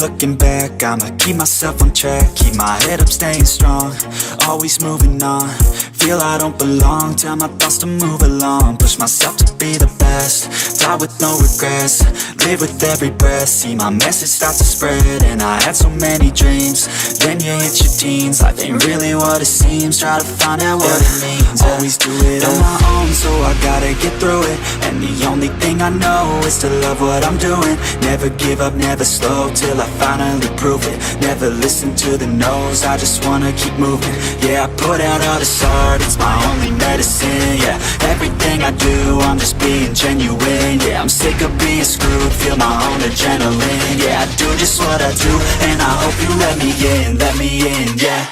looking back, I'ma keep myself on track, keep my head up, staying strong, always moving on. Feel I don't belong, tell my thoughts to move along, push myself to be the best, die with no regrets, live with every breath, see my message start to spread. And I had so many dreams, then you hit your teens, life ain't really what it seems, try to find out what it means. Always do it on my own, so I gotta get through it, and the only thing I know is to love what I'm doing. Never give up, never slow, till I finally prove it. Never listen to the no's, I just wanna keep moving. Yeah, I put out all this art, it's my only medicine. Yeah, everything I do, I'm just being genuine. Yeah, I'm sick of being screwed, feel my own adrenaline. Yeah, I do just what I do, and I hope you let me in, yeah.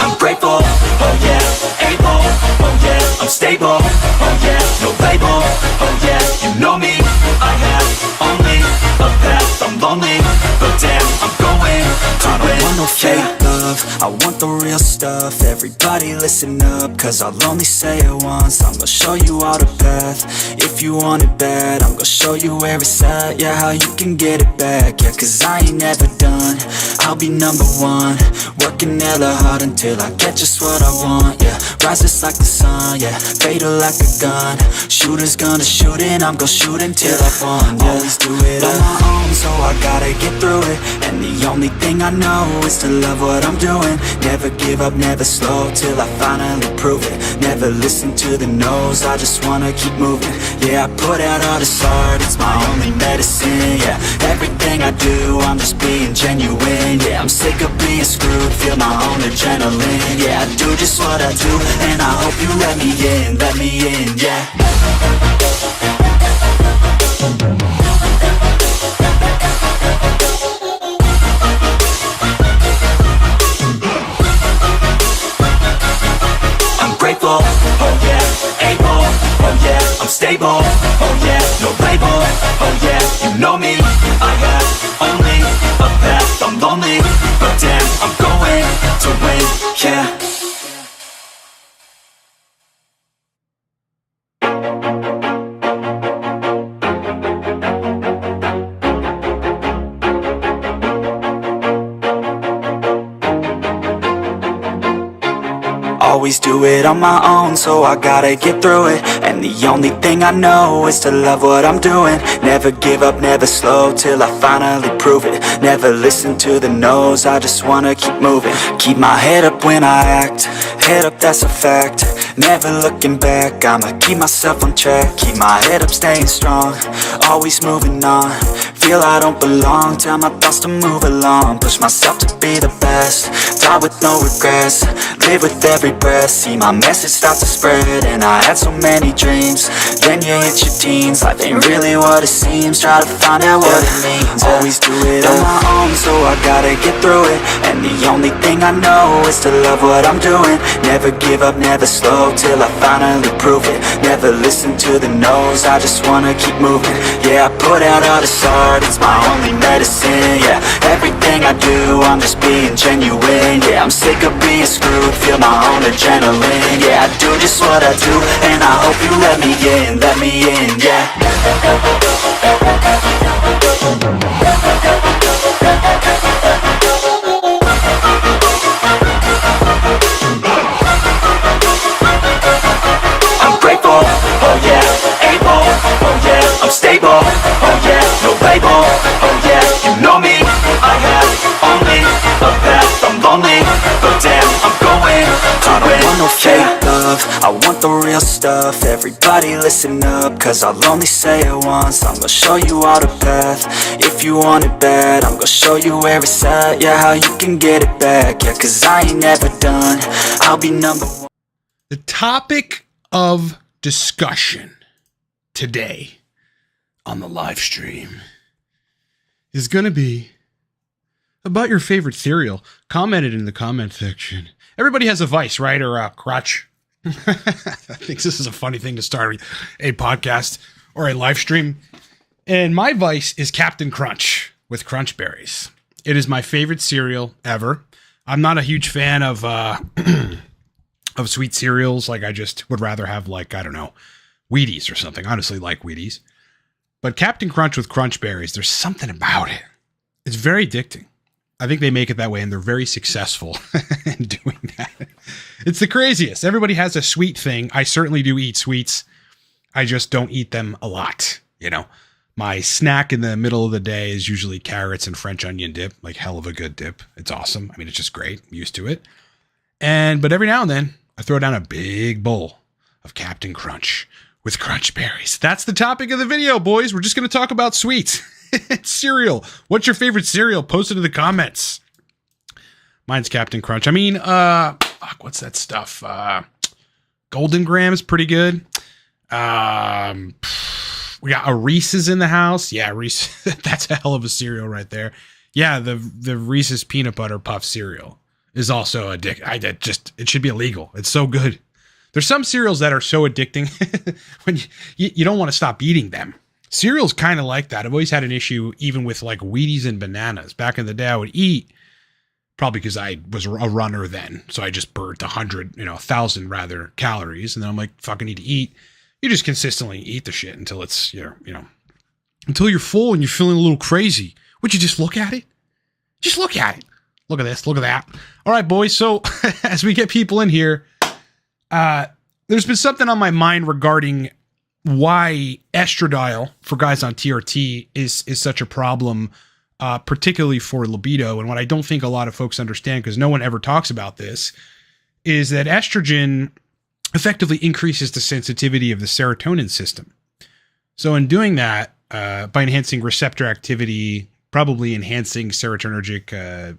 I'm grateful, oh yeah, able, oh yeah, I'm stable, oh yeah, no label, oh yeah, you know me, I have only a path, I'm lonely, but damn, I'm going to win. I don't want no fake love, I want the real stuff. Everybody listen up, cause I'll only say it once. I'm gonna show you all the path, if you want it bad. I'm gonna show you where it's at, yeah, how you can get it back. Yeah, cause I ain't never done, I'll be number one, working hella hard until I get just what I want. Yeah, rise just like the sun, yeah, fatal like a gun. Shooters gonna shoot and I'm gonna shoot until I won. Yeah, always do it on my own, so I gotta get through it, and the only thing I know is to love what I'm doing. Never give up, never slow, till I finally prove it. Never listen to the no's, I just wanna keep moving. Yeah, I put out all this art, it's my only medicine. Yeah, everything I do, I'm just being genuine. Yeah, I'm sick of being screwed, feel my own adrenaline. Yeah, I do just what I do, and I hope you let me in, yeah. Oh yeah, able, oh yeah, I'm stable, oh yeah, no label, oh yeah, you know me, I have only a path, I'm lonely, but damn, I'm going to win, yeah. Always do it on my own, so I gotta get through it, and the only thing I know is to love what I'm doing. Never give up, never slow, till I finally prove it. Never listen to the no's, I just wanna keep moving. Keep my head up when I act, head up, that's a fact. Never looking back, I'ma keep myself on track, keep my head up, staying strong, always moving on. Feel I don't belong, tell my thoughts to move along, push myself to be the best, die with no regrets, live with every breath, see my message start to spread. And I had so many dreams, then you hit your teens, life ain't really what it seems, try to find out what it means. Always do it on my own, so I gotta get through it, and the only thing I know is to love what I'm doing. Never give up, never slow, till I finally prove it. Never listen to the no's, I just wanna keep moving. Yeah, I put out all this art, it's my only medicine. Yeah, everything I do, I'm just being genuine. Yeah, I'm sick of being screwed, feel my own adrenaline. Yeah, I do just what I do, and I hope you let me in, yeah. I'm grateful, oh yeah, able, oh yeah, I'm stable, oh yeah, no label, oh yeah, you know me, I have only a path, I'm lonely, but damn, I'm going to win. I don't want no fake love, I want the real stuff. Everybody listen up, cause I'll only say it once. I'm gonna show you all the path, if you want it bad. I'm gonna show you where it's at, yeah, how you can get it back. Yeah, cause I ain't never done, I'll be number one. The topic of discussion today on the live stream is going to be about your favorite cereal. Comment it in the comment section. Everybody has a vice, right? Or a crutch. I think this is a funny thing to start a podcast or a live stream. And my vice is Captain Crunch with Crunch Berries. It is my favorite cereal ever. I'm not a huge fan of of sweet cereals. Like I just would rather have like, I don't know, Wheaties or something. Honestly, like Wheaties. But Captain Crunch with Crunch Berries, there's something about it. It's very addicting. I think they make it that way, and they're very successful in doing that. It's the craziest. Everybody has a sweet thing. I certainly do eat sweets. I just don't eat them a lot. You know, my snack in the middle of the day is usually carrots and French onion dip, like hell of a good dip. It's awesome. I mean, it's just great. I'm used to it. But every now and then I throw down a big bowl of Captain Crunch with Crunch Berries. That's the topic of the video, boys. We're just going to talk about sweets. Cereal. What's your favorite cereal? Post it in the comments. Mine's Captain Crunch. I mean, what's that stuff? Golden Grahams, pretty good. We got a Reese's in the house. Yeah, Reese. That's a hell of a cereal right there. Yeah, the Reese's peanut butter puff cereal is also addicting. It should be illegal. It's so good. There's some cereals that are so addicting when you don't want to stop eating them. Cereal's kind of like that. I've always had an issue even with like Wheaties and bananas. Back in the day, I would eat, probably because I was a runner then. So I just burnt 1,000 rather calories. And then I'm like, fucking need to eat. You just consistently eat the shit until it's, until you're full and you're feeling a little crazy. Would you just look at it? Just look at it. Look at this. Look at that. All right, boys. So as we get people in here, there's been something on my mind regarding why estradiol for guys on TRT is such a problem, particularly for libido. And what I don't think a lot of folks understand, because no one ever talks about this, is that estrogen effectively increases the sensitivity of the serotonin system. So in doing that, by enhancing receptor activity, probably enhancing serotonergic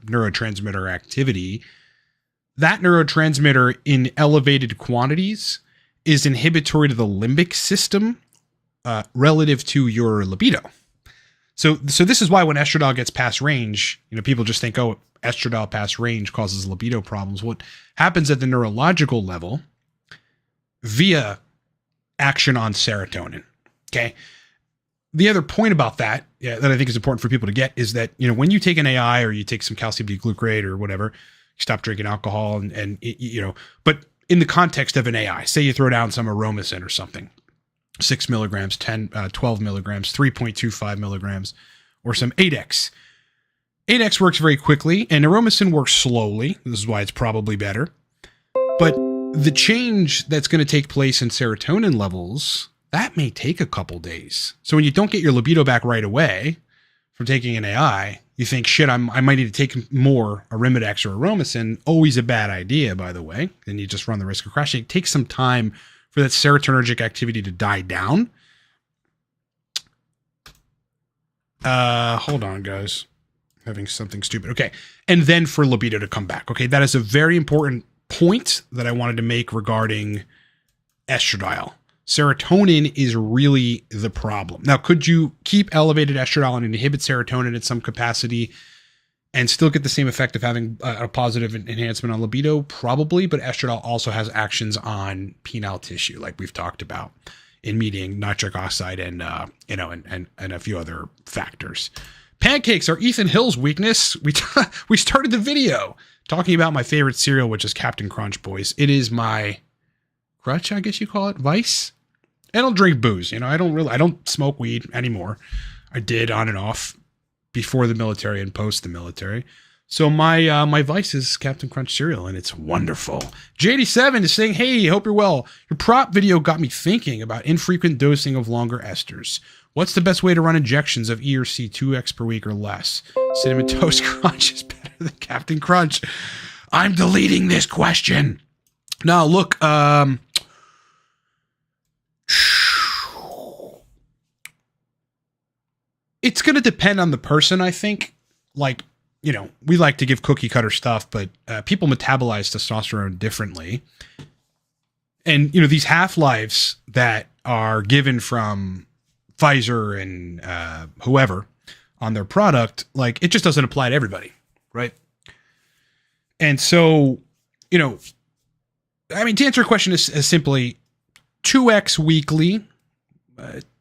neurotransmitter activity, that neurotransmitter in elevated quantities is inhibitory to the limbic system relative to your libido. So this is why when estradiol gets past range, people just think, oh, estradiol past range causes libido problems. What happens at the neurological level via action on serotonin? Okay. The other point about that, that I think is important for people to get is that, when you take an AI or you take some calcium D-glucarate or whatever, you stop drinking alcohol but in the context of an AI, say you throw down some Aromacin or something, 6 milligrams, 12 milligrams, 3.25 milligrams, or some 8X. 8X works very quickly and Aromacin works slowly. This is why it's probably better. But the change that's going to take place in serotonin levels, that may take a couple days. So when you don't get your libido back right away from taking an AI, you think, shit, I might need to take more Arimidex or Aromacin. Always a bad idea, by the way. Then you just run the risk of crashing. It takes some time for that serotonergic activity to die down. Hold on, guys. Having something stupid. Okay. And then for libido to come back. Okay. That is a very important point that I wanted to make regarding estradiol. Serotonin is really the problem. Now, could you keep elevated estradiol and inhibit serotonin in some capacity and still get the same effect of having a positive enhancement on libido? Probably, but estradiol also has actions on penile tissue, like we've talked about in meeting nitric oxide and a few other factors. Pancakes are Ethan Hill's weakness. We started the video talking about my favorite cereal, which is Captain Crunch, boys. It is my crutch, I guess you call it, vice. I don't drink booze. I don't smoke weed anymore. I did on and off before the military and post the military. So my vice is Captain Crunch cereal, and it's wonderful. JD7 is saying, hey, hope you're well. Your prop video got me thinking about infrequent dosing of longer esters. What's the best way to run injections of E or C 2x per week or less? Cinnamon Toast Crunch is better than Captain Crunch. I'm deleting this question. Now, look, it's going to depend on the person, I think. Like, we like to give cookie cutter stuff, but people metabolize testosterone differently. And, these half-lives that are given from Pfizer and whoever on their product, like, it just doesn't apply to everybody, right? And so, to answer your question is simply 2x weekly,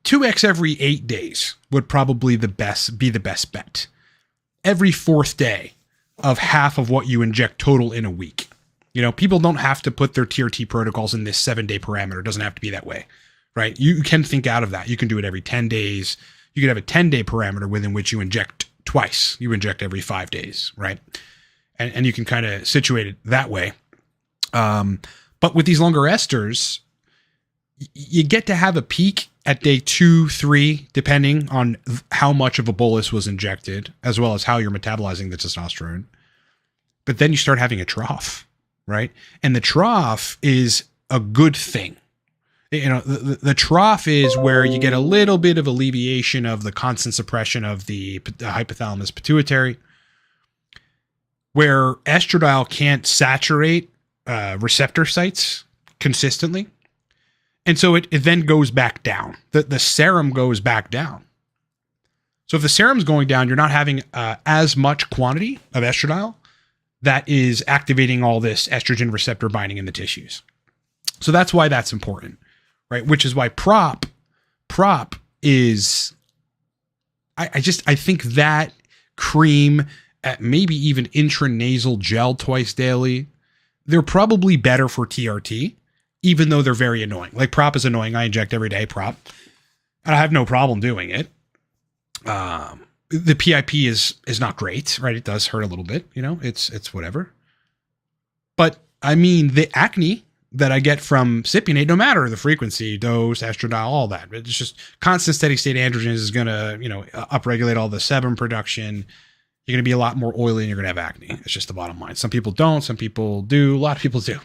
2x every 8 days would probably be the best bet. Every fourth day, of half of what you inject total in a week. You know, people don't have to put their TRT protocols in this 7-day parameter. It doesn't have to be that way, right? You can think out of that. You can do it every 10 days. You could have a 10-day parameter within which you inject twice. You inject every 5 days, right? And you can kind of situate it that way. But with these longer esters, you get to have a peak at day 2, 3, depending on how much of a bolus was injected, as well as how you're metabolizing the testosterone. But then you start having a trough, right? And the trough is a good thing. You know, the trough is where you get a little bit of alleviation of the constant suppression of the hypothalamus pituitary, where estradiol can't saturate receptor sites consistently. And so it then goes back down. The serum goes back down. So if the serum's going down, you're not having as much quantity of estradiol that is activating all this estrogen receptor binding in the tissues. So that's why that's important, right? Which is why prop is, I think that cream, maybe even intranasal gel twice daily, they're probably better for TRT, even though they're very annoying. Like prop is annoying. I inject every day prop. And I have no problem doing it. The PIP is not great, right? It does hurt a little bit, you know, it's whatever. But I mean, the acne that I get from cypionate, no matter the frequency, dose, estradiol, all that, it's just constant steady state androgens is going to, you know, upregulate all the sebum production. You're going to be a lot more oily and you're going to have acne. It's just the bottom line. Some people don't, some people do, a lot of people do.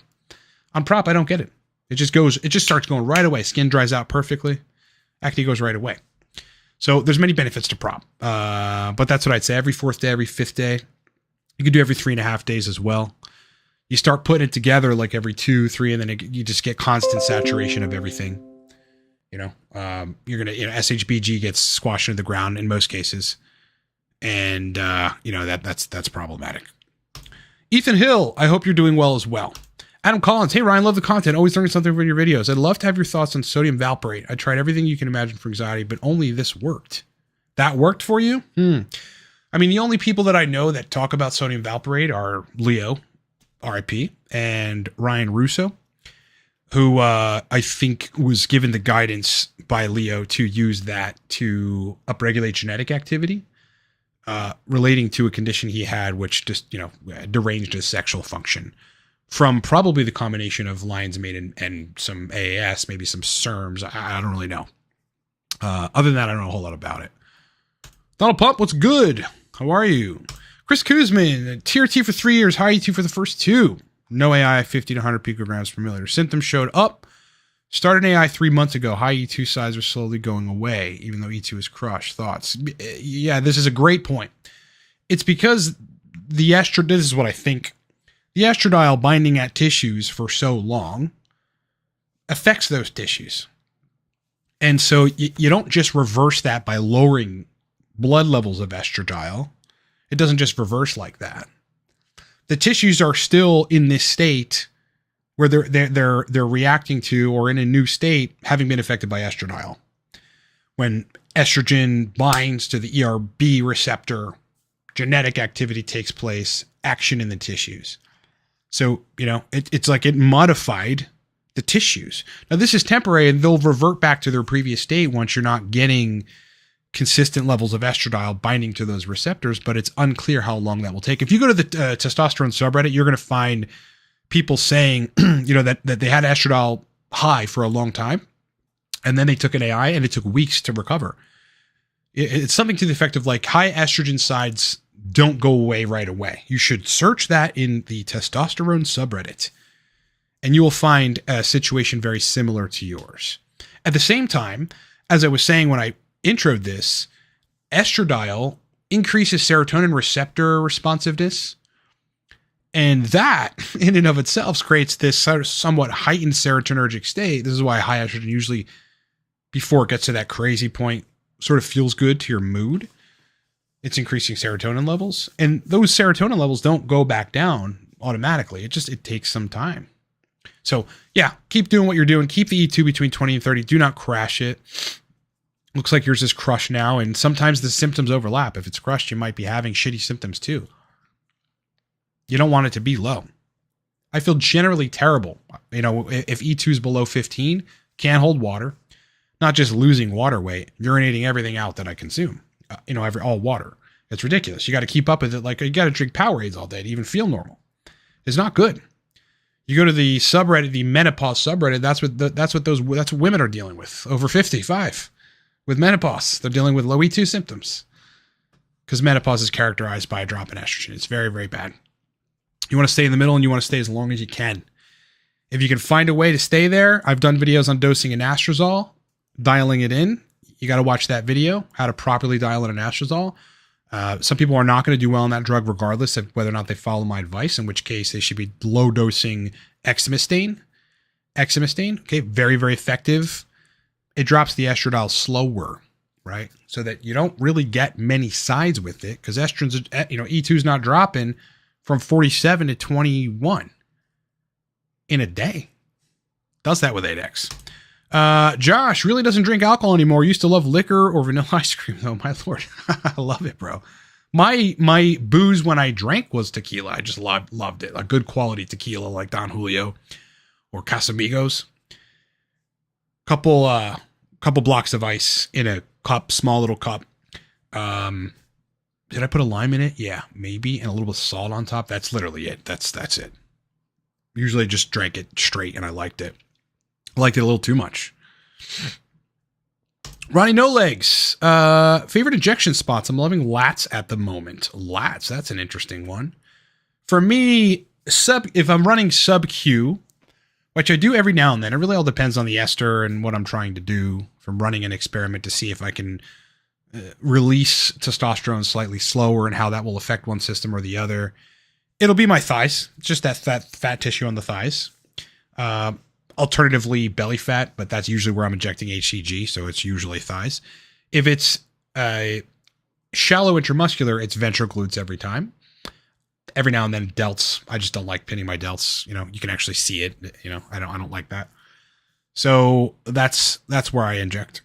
On prop, I don't get it. It just starts going right away. Skin dries out perfectly. Acne goes right away. So there's many benefits to prop. But that's what I'd say. Every 4th day, every 5th day. You can do every 3.5 days as well. You start putting it together like every 2, 3, and then you just get constant saturation of everything. You know, you're going to, you know, SHBG gets squashed into the ground in most cases. And, you know, that's problematic. Ethan Hill, I hope you're doing well as well. Adam Collins, hey Ryan, love the content. Always learning something from your videos. I'd love to have your thoughts on sodium valproate. I tried everything you can imagine for anxiety, but only this worked. That worked for you? I mean, the only people that I know that talk about sodium valproate are Leo, RIP, and Ryan Russo, who I think was given the guidance by Leo to use that to upregulate genetic activity relating to a condition he had, which just, you know, deranged his sexual function. From probably the combination of lion's mane and some AAS, maybe some SERMs. I don't really know. Other than that, I don't know a whole lot about it. Donald Pump, what's good? How are you? Chris Kuzman, TRT for 3 years, high E2 for the first 2. No AI, 50 to 100 picograms per milliliter. Symptoms showed up. Started AI 3 months ago. High E2 size are slowly going away, even though E2 is crushed. Thoughts? Yeah, this is a great point. It's because the estradiol, this is what I think. The estradiol binding at tissues for so long affects those tissues. And so you don't just reverse that by lowering blood levels of estradiol. It doesn't just reverse like that. The tissues are still in this state where they're reacting to, or in a new state, having been affected by estradiol. When estrogen binds to the ERB receptor, genetic activity takes place, action in the tissues. So, you know, it's like it modified the tissues. Now, this is temporary and they'll revert back to their previous state once you're not getting consistent levels of estradiol binding to those receptors, but it's unclear how long that will take. If you go to the testosterone subreddit, you're going to find people saying, you know, that they had estradiol high for a long time and then they took an AI and it took weeks to recover. It's something to the effect of like high estrogen sides don't go away right away. You should search that in the testosterone subreddit and you will find a situation very similar to yours. At the same time, as I was saying when I introed this, estradiol increases serotonin receptor responsiveness. And that in and of itself creates this somewhat heightened serotonergic state. This is why high estrogen usually, before it gets to that crazy point, sort of feels good to your mood. It's increasing serotonin levels, and those serotonin levels don't go back down automatically. It takes some time. So yeah, keep doing what you're doing. Keep the E2 between 20 and 30. Do not crash it. Looks like yours is crushed now, and sometimes the symptoms overlap. If it's crushed, you might be having shitty symptoms too. You don't want it to be low. I feel generally terrible. If E2 is below 15, can't hold water, not just losing water weight, urinating everything out that I consume, all water. It's ridiculous. You got to keep up with it. Like, you got to drink Powerades all day to even feel normal. It's not good. You go to the subreddit, the menopause subreddit. That's what women are dealing with over 55 with menopause. They're dealing with low E2 symptoms because menopause is characterized by a drop in estrogen. It's very, very bad. You want to stay in the middle and you want to stay as long as you can. If you can find a way to stay there, I've done videos on dosing anastrozole, dialing it in. You got to watch that video, how to properly dial in anastrozole. Some people are not going to do well on that drug regardless of whether or not they follow my advice, in which case they should be low dosing exemestane. Okay, very, very effective. It drops the estradiol slower, right? So that you don't really get many sides with it because estrogen's, E2 is not dropping from 47 to 21 in a day. Does that with 8X. Josh really doesn't drink alcohol anymore. Used to love liquor or vanilla ice cream though. My Lord. I love it, bro. My booze when I drank was tequila. I just loved it. A good quality tequila like Don Julio or Casamigos. Couple blocks of ice in a cup, small little cup. Did I put a lime in it? Yeah, maybe. And a little bit of salt on top. That's literally it. That's it. Usually I just drank it straight and I liked it. I liked it a little too much. Ronnie No Legs. Favorite injection spots? I'm loving lats at the moment. Lats, that's an interesting one. For me, if I'm running sub-Q, which I do every now and then, it really all depends on the ester and what I'm trying to do from running an experiment to see if I can release testosterone slightly slower and how that will affect one system or the other. It'll be my thighs, just that fat tissue on the thighs. Alternatively, belly fat, but that's usually where I'm injecting HCG, so it's usually thighs. If it's shallow intramuscular, it's ventral glutes every time. Every now and then delts. I just don't like pinning my delts. You can actually see it. I don't like that. So that's where I inject.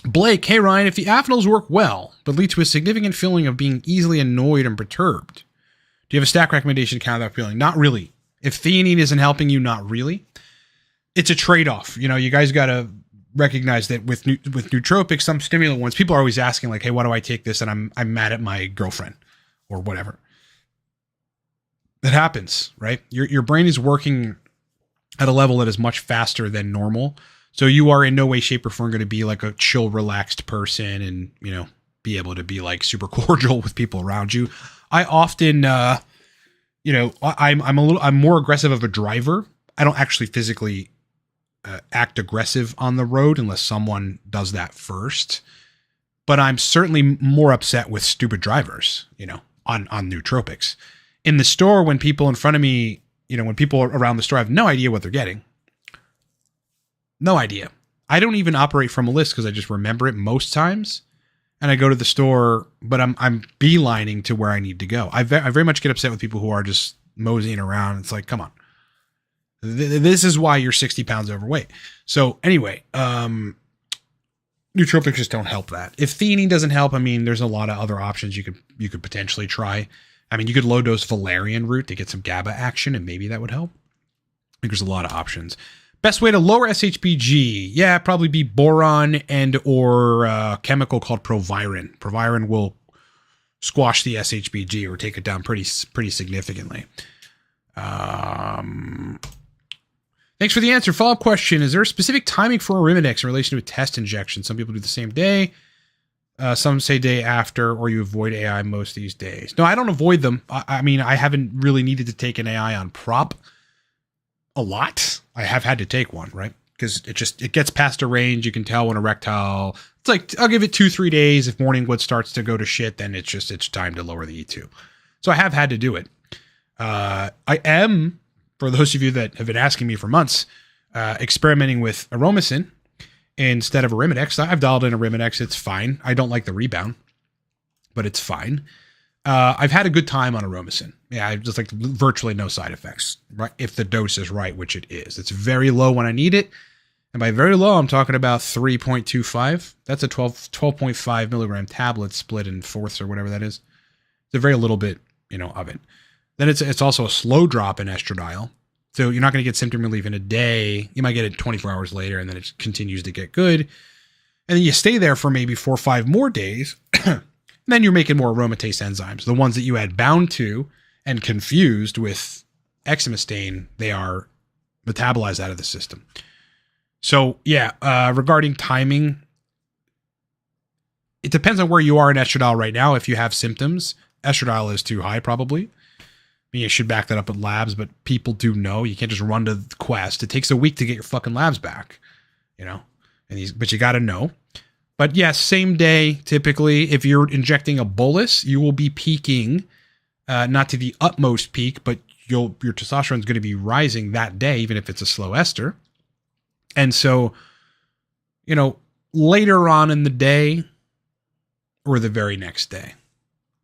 Blake, hey Ryan, if the affinals work well, but lead to a significant feeling of being easily annoyed and perturbed, do you have a stack recommendation to counter that feeling? Not really. If theanine isn't helping you, not really. It's a trade-off. You guys got to recognize that with nootropics, some stimulant ones, people are always asking like, hey, why do I take this? And I'm mad at my girlfriend or whatever. That happens, right? Your brain is working at a level that is much faster than normal. So you are in no way, shape, or form going to be like a chill, relaxed person and, be able to be like super cordial with people around you. I often, I'm more aggressive of a driver. I don't actually physically act aggressive on the road unless someone does that first. But I'm certainly more upset with stupid drivers, on nootropics. In the store, when people in front of me, when people around the store have no idea what they're getting. No idea. I don't even operate from a list because I just remember it most times. And I go to the store, but I'm beelining to where I need to go. I very much get upset with people who are just moseying around. It's like, come on. This is why you're 60 pounds overweight. So anyway, nootropics just don't help that. If theanine doesn't help, there's a lot of other options you could potentially try. You could low dose valerian root to get some GABA action, and maybe that would help. I think there's a lot of options. Best way to lower SHBG? Yeah, probably be boron and or a chemical called proviron. Proviron will squash the SHBG or take it down pretty significantly. Thanks for the answer. Follow-up question. Is there a specific timing for Arimidex in relation to a test injection? Some people do the same day. Some say day after, or you avoid AI most these days. No, I don't avoid them. I haven't really needed to take an AI on prop a lot. I have had to take one, right? Because it gets past a range. You can tell when erectile. It's like, I'll give it 2-3 days. If morning wood starts to go to shit, then it's time to lower the E2. So I have had to do it. I am, for those of you that have been asking me for months, experimenting with Aromacin instead of Arimidex. I've dialed in Arimidex. It's fine. I don't like the rebound, but it's fine. I've had a good time on Aromacin. Yeah, I just like virtually no side effects, right? If the dose is right, which it is. It's very low when I need it. And by very low, I'm talking about 3.25. That's a 12.5 milligram tablet split in fourths or whatever that is. It's a very little bit, of it. Then it's also a slow drop in estradiol. So you're not going to get symptom relief in a day. You might get it 24 hours later, and then it continues to get good. And then you stay there for maybe 4 or 5 more days. And then you're making more aromatase enzymes. The ones that you had bound to and confused with exemestane, they are metabolized out of the system. So yeah, regarding timing, it depends on where you are in estradiol right now. If you have symptoms, estradiol is too high probably. You should back that up with labs, but people do know you can't just run to the Quest. It takes a week to get your fucking labs back, but you got to know. But yes, same day, typically, if you're injecting a bolus, you will be peaking, not to the utmost peak, but your testosterone is going to be rising that day, even if it's a slow ester. And so, later on in the day or the very next day,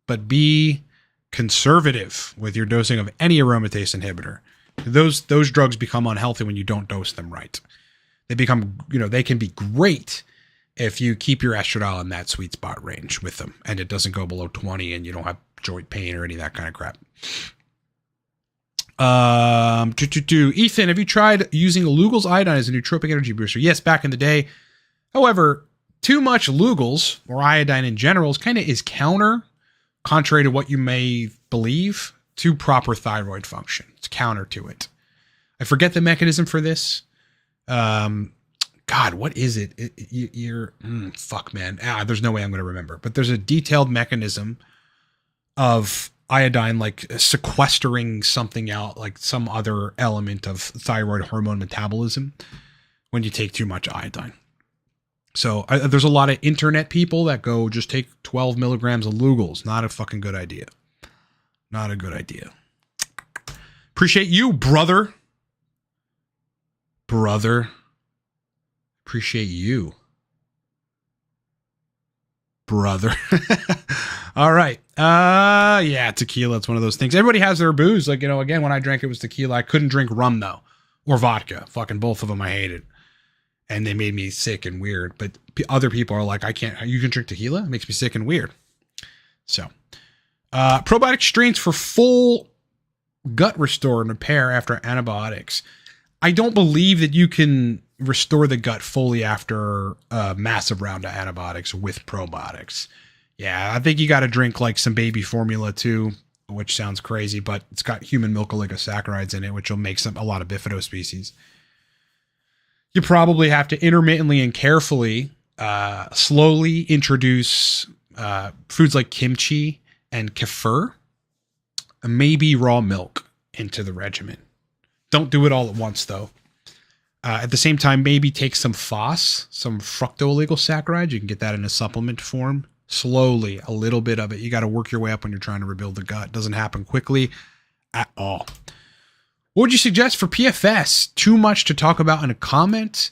but be conservative with your dosing of any aromatase inhibitor. Those drugs become unhealthy when you don't dose them right. They become, they can be great if you keep your estradiol in that sweet spot range with them and it doesn't go below 20 and you don't have joint pain or any of that kind of crap. Ethan, have you tried using Lugol's iodine as a nootropic energy booster? Yes, back in the day. However, too much Lugol's or iodine in general is counter, contrary to what you may believe, to proper thyroid function. It's counter to it. I forget the mechanism for this. God, what is it? Fuck, man. There's no way I'm going to remember. But there's a detailed mechanism of iodine, like sequestering something out, like some other element of thyroid hormone metabolism when you take too much iodine. So there's a lot of internet people that go just take 12 milligrams of Lugol's. Not a fucking good idea. Not a good idea. Appreciate you, brother. Appreciate you. Brother. All right. Yeah, tequila. It's one of those things. Everybody has their booze. Like, again, when I drank, it was tequila. I couldn't drink rum, though. Or vodka. Fucking both of them I hated. And they made me sick and weird. But other people are like, I can't. You can drink tequila? It makes me sick and weird. So, probiotic strains for full gut restore and repair after antibiotics. I don't believe that you can restore the gut fully after a massive round of antibiotics with probiotics. Yeah, I think you got to drink like some baby formula too, which sounds crazy, but it's got human milk oligosaccharides in it, which will make a lot of bifidospecies. You probably have to intermittently and carefully, slowly introduce foods like kimchi and kefir, maybe raw milk into the regimen. Don't do it all at once, though. At the same time, maybe take some FOS, some fructooligosaccharides. You can get that in a supplement form. Slowly, a little bit of it. You got to work your way up when you're trying to rebuild the gut. It doesn't happen quickly at all. What would you suggest for PFS? Too much to talk about in a comment,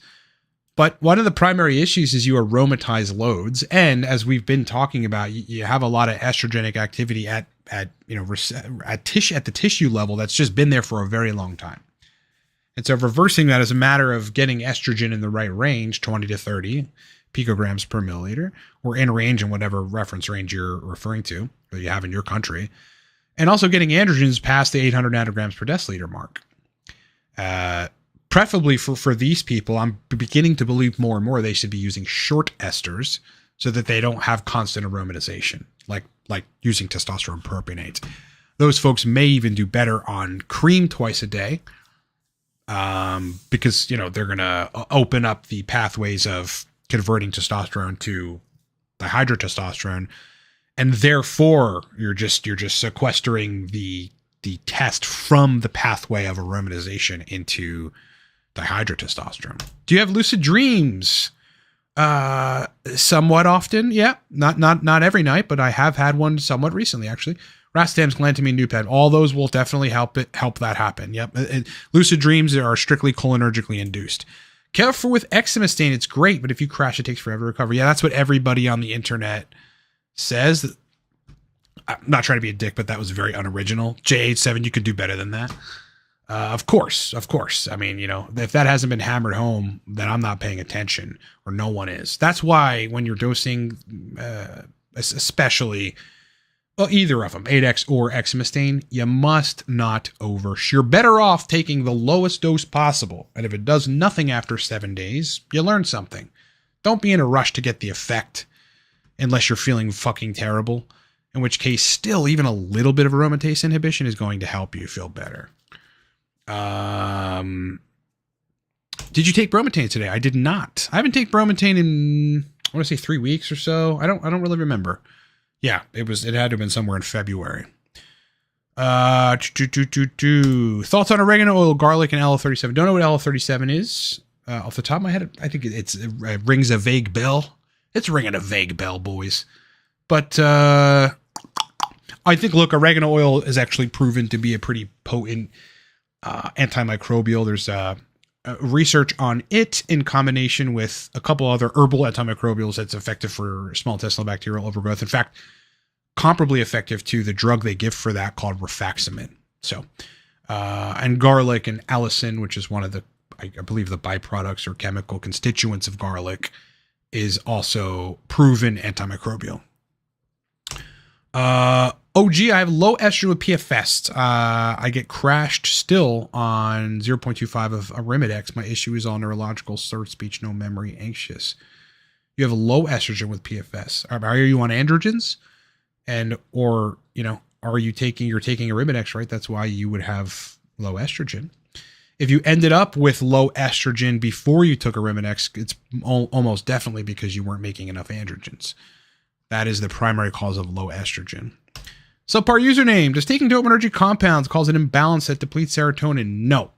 but one of the primary issues is you aromatize loads, and as we've been talking about, you have a lot of estrogenic activity at the tissue level that's just been there for a very long time. And so reversing that is a matter of getting estrogen in the right range, 20 to 30 picograms per milliliter, or in range in whatever reference range you're referring to, or you have in your country. And also getting androgens past the 800 nanograms per deciliter mark. Preferably for these people, I'm beginning to believe more and more they should be using short esters so that they don't have constant aromatization, like using testosterone propionate. Those folks may even do better on cream twice a day because, they're going to open up the pathways of converting testosterone to dihydrotestosterone. And therefore, you're just sequestering the test from the pathway of aromatization into dihydrotestosterone. Do you have lucid dreams? Somewhat often, yeah. Not every night, but I have had one somewhat recently, actually. Rastams, glantamine, Nuped, all those will definitely help that happen. Yep. Lucid dreams are strictly cholinergically induced. Careful with exemestane, it's great, but if you crash, it takes forever to recover. Yeah, that's what everybody on the internet says. I'm not trying to be a dick, but that was very unoriginal. J87, you could do better than that. Of course. I mean, if that hasn't been hammered home, then I'm not paying attention, or no one is. That's why when you're dosing, especially well, either of them, 8X or exemestane, you must not you're better off taking the lowest dose possible. And if it does nothing after 7 days, you learn something. Don't be in a rush to get the effect unless you're feeling fucking terrible. In which case, still, even a little bit of aromatase inhibition is going to help you feel better. Did you take bromotain today? I did not. I haven't taken bromotain in, I want to say 3 weeks or so. I don't really remember. Yeah, it had to have been somewhere in February. Thoughts on oregano oil, garlic, and LL37. Don't know what LL37 is. Off the top of my head, I think it rings a vague bell. It's ringing a vague bell, boys. But I think, look, oregano oil is actually proven to be a pretty potent antimicrobial. There's research on it in combination with a couple other herbal antimicrobials that's effective for small intestinal bacterial overgrowth. In fact, comparably effective to the drug they give for that called rifaximin. So, and garlic and allicin, which is one of the, I believe, the byproducts or chemical constituents of garlic, is also proven antimicrobial. OG, I have low estrogen with PFS. I get crashed still on 0.25 of Arimidex. My issue is all neurological, slurred speech, no memory, anxious. You have low estrogen with PFS. Are you on androgens? Or are you taking Arimidex, right? That's why you would have low estrogen. If you ended up with low estrogen before you took Arimidex, it's almost definitely because you weren't making enough androgens. That is the primary cause of low estrogen. Subpar username. Does taking dopaminergic compounds cause an imbalance that depletes serotonin? No.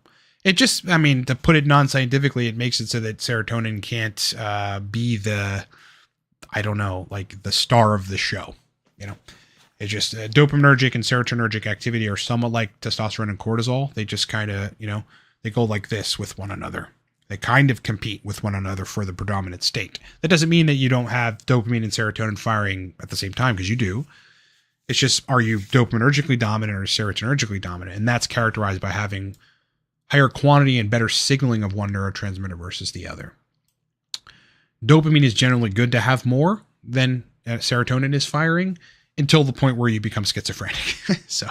It just, to put it non-scientifically, it makes it so that serotonin can't be the star of the show. It's just dopaminergic and serotonergic activity are somewhat like testosterone and cortisol. They just kind of, they go like this with one another. They kind of compete with one another for the predominant state. That doesn't mean that you don't have dopamine and serotonin firing at the same time, because you do. It's just, are you dopaminergically dominant or serotonergically dominant? And that's characterized by having higher quantity and better signaling of one neurotransmitter versus the other. Dopamine is generally good to have more than serotonin is firing until the point where you become schizophrenic. So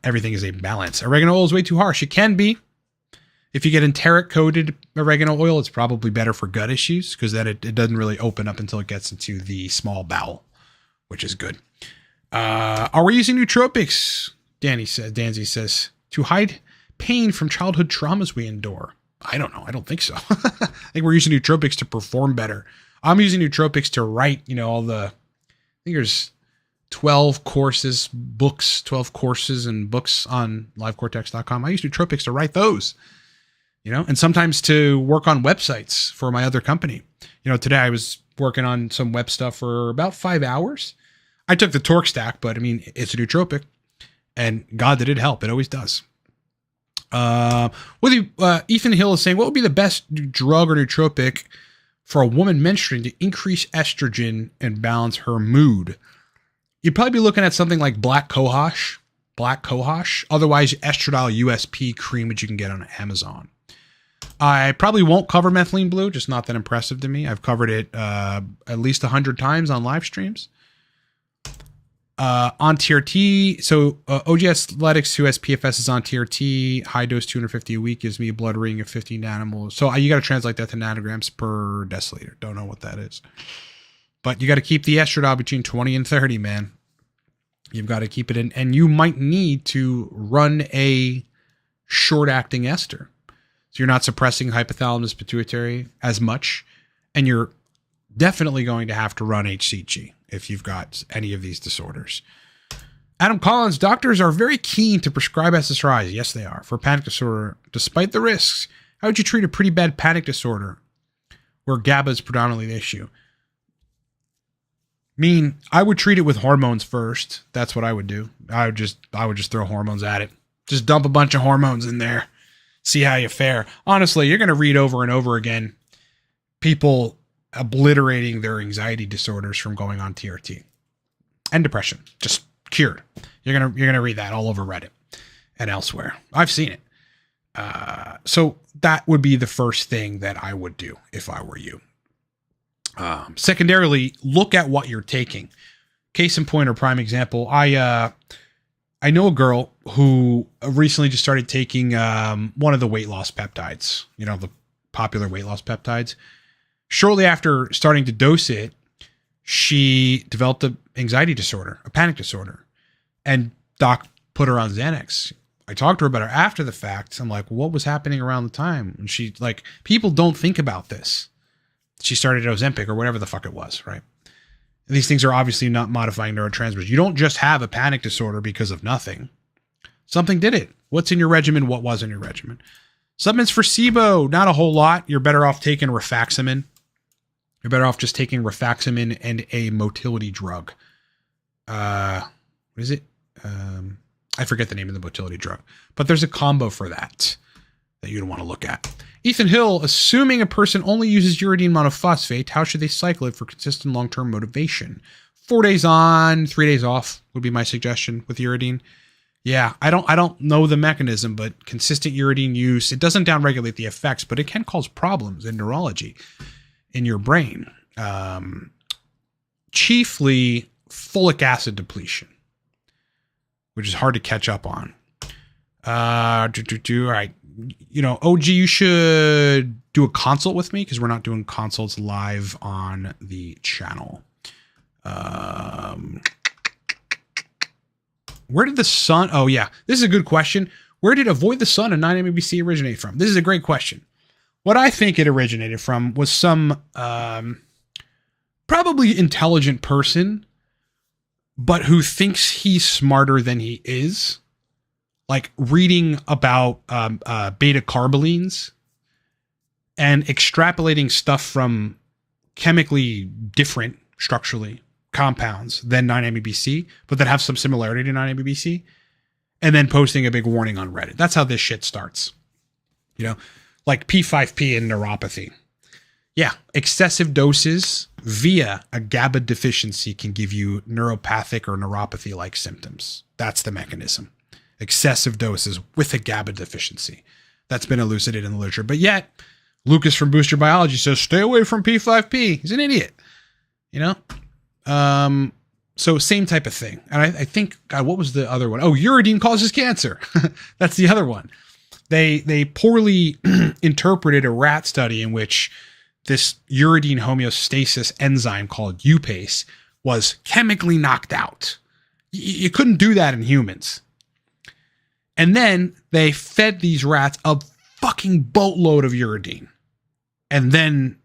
everything is a balance. Oregano oil is way too harsh. It can be. If you get enteric-coated oregano oil, it's probably better for gut issues because then it doesn't really open up until it gets into the small bowel, which is good. Are we using nootropics? Danzy says, to hide pain from childhood traumas we endure. I don't know. I don't think so. I think we're using nootropics to perform better. I'm using nootropics to write, I think there's 12 courses and books on livecortex.com. I use nootropics to write those, and sometimes to work on websites for my other company. Today I was working on some web stuff for about 5 hours. I took the Torque stack, but it's a nootropic, and God, did it help. It always does. Ethan Hill is saying, what would be the best drug or nootropic for a woman menstruating to increase estrogen and balance her mood? You'd probably be looking at something like black cohosh, otherwise Estradiol USP cream, which you can get on Amazon. I probably won't cover methylene blue, just not that impressive to me. I've covered it at least 100 times on live streams. On TRT, so OGS Athletics, who has PFS, is on TRT. High dose 250 a week gives me a blood reading of 50 nanomoles. So you got to translate that to nanograms per deciliter. Don't know what that is. But you got to keep the estradiol between 20 and 30, man. You've got to keep it in. And you might need to run a short-acting ester. So you're not suppressing hypothalamus pituitary as much. And you're definitely going to have to run HCG if you've got any of these disorders. Adam Collins, doctors are very keen to prescribe SSRIs. Yes, they are. For panic disorder, despite the risks. How would you treat a pretty bad panic disorder where GABA is predominantly the issue? I would treat it with hormones first. That's what I would do. I would just throw hormones at it. Just dump a bunch of hormones in there. See how you fare. Honestly, you're going to read over and over again people obliterating their anxiety disorders from going on TRT and depression, just cured. You're gonna read that all over Reddit and elsewhere. I've seen it. So that would be the first thing that I would do if I were you. Secondarily, look at what you're taking. case in point or prime example, I know a girl who recently just started taking one of the weight loss peptides, the popular weight loss peptides. Shortly after starting to dose it, she developed an anxiety disorder, a panic disorder, and doc put her on Xanax. I talked to her about it after the fact. I'm like, what was happening around the time? And she like, people don't think about this. She started Ozempic or whatever the fuck it was, right? And these things are obviously not modifying neurotransmitters. You don't just have a panic disorder because of nothing. Something did it. What's in your regimen? What was in your regimen? Supplements for SIBO, not a whole lot. You're better off taking rifaximin. You're better off just taking rifaximin and a motility drug. What is it? I forget the name of the motility drug, but there's a combo for that you'd want to look at. Ethan Hill, assuming a person only uses uridine monophosphate, how should they cycle it for consistent long-term motivation? 4 days on, 3 days off would be my suggestion with uridine. Yeah, I don't know the mechanism, but consistent uridine use, it doesn't downregulate the effects, but it can cause problems in neurology in your brain. Chiefly folic acid depletion, which is hard to catch up on. All right. OG, you should do a consult with me because we're not doing consults live on the channel. Where did the sun? Oh, yeah. This is a good question. Where did Avoid the Sun and 9-MeBC originate from? This is a great question. What I think it originated from was some probably intelligent person, but who thinks he's smarter than he is. Like reading about beta carbolines and extrapolating stuff from chemically different structurally compounds than 9-MeBC, but that have some similarity to 9-MeBC, and then posting a big warning on Reddit. That's how this shit starts. Like P5P and neuropathy. Yeah, excessive doses via a GABA deficiency can give you neuropathic or neuropathy-like symptoms. That's the mechanism. Excessive doses with a GABA deficiency. That's been elucidated in the literature. But yet, Lucas from Booster Biology says, stay away from P5P. He's an idiot. So same type of thing. And I think, God, what was the other one? Oh, uridine causes cancer. That's the other one. They poorly interpreted a rat study in which this uridine homeostasis enzyme called upase was chemically knocked out. You couldn't do that in humans. And then they fed these rats a fucking boatload of uridine. And then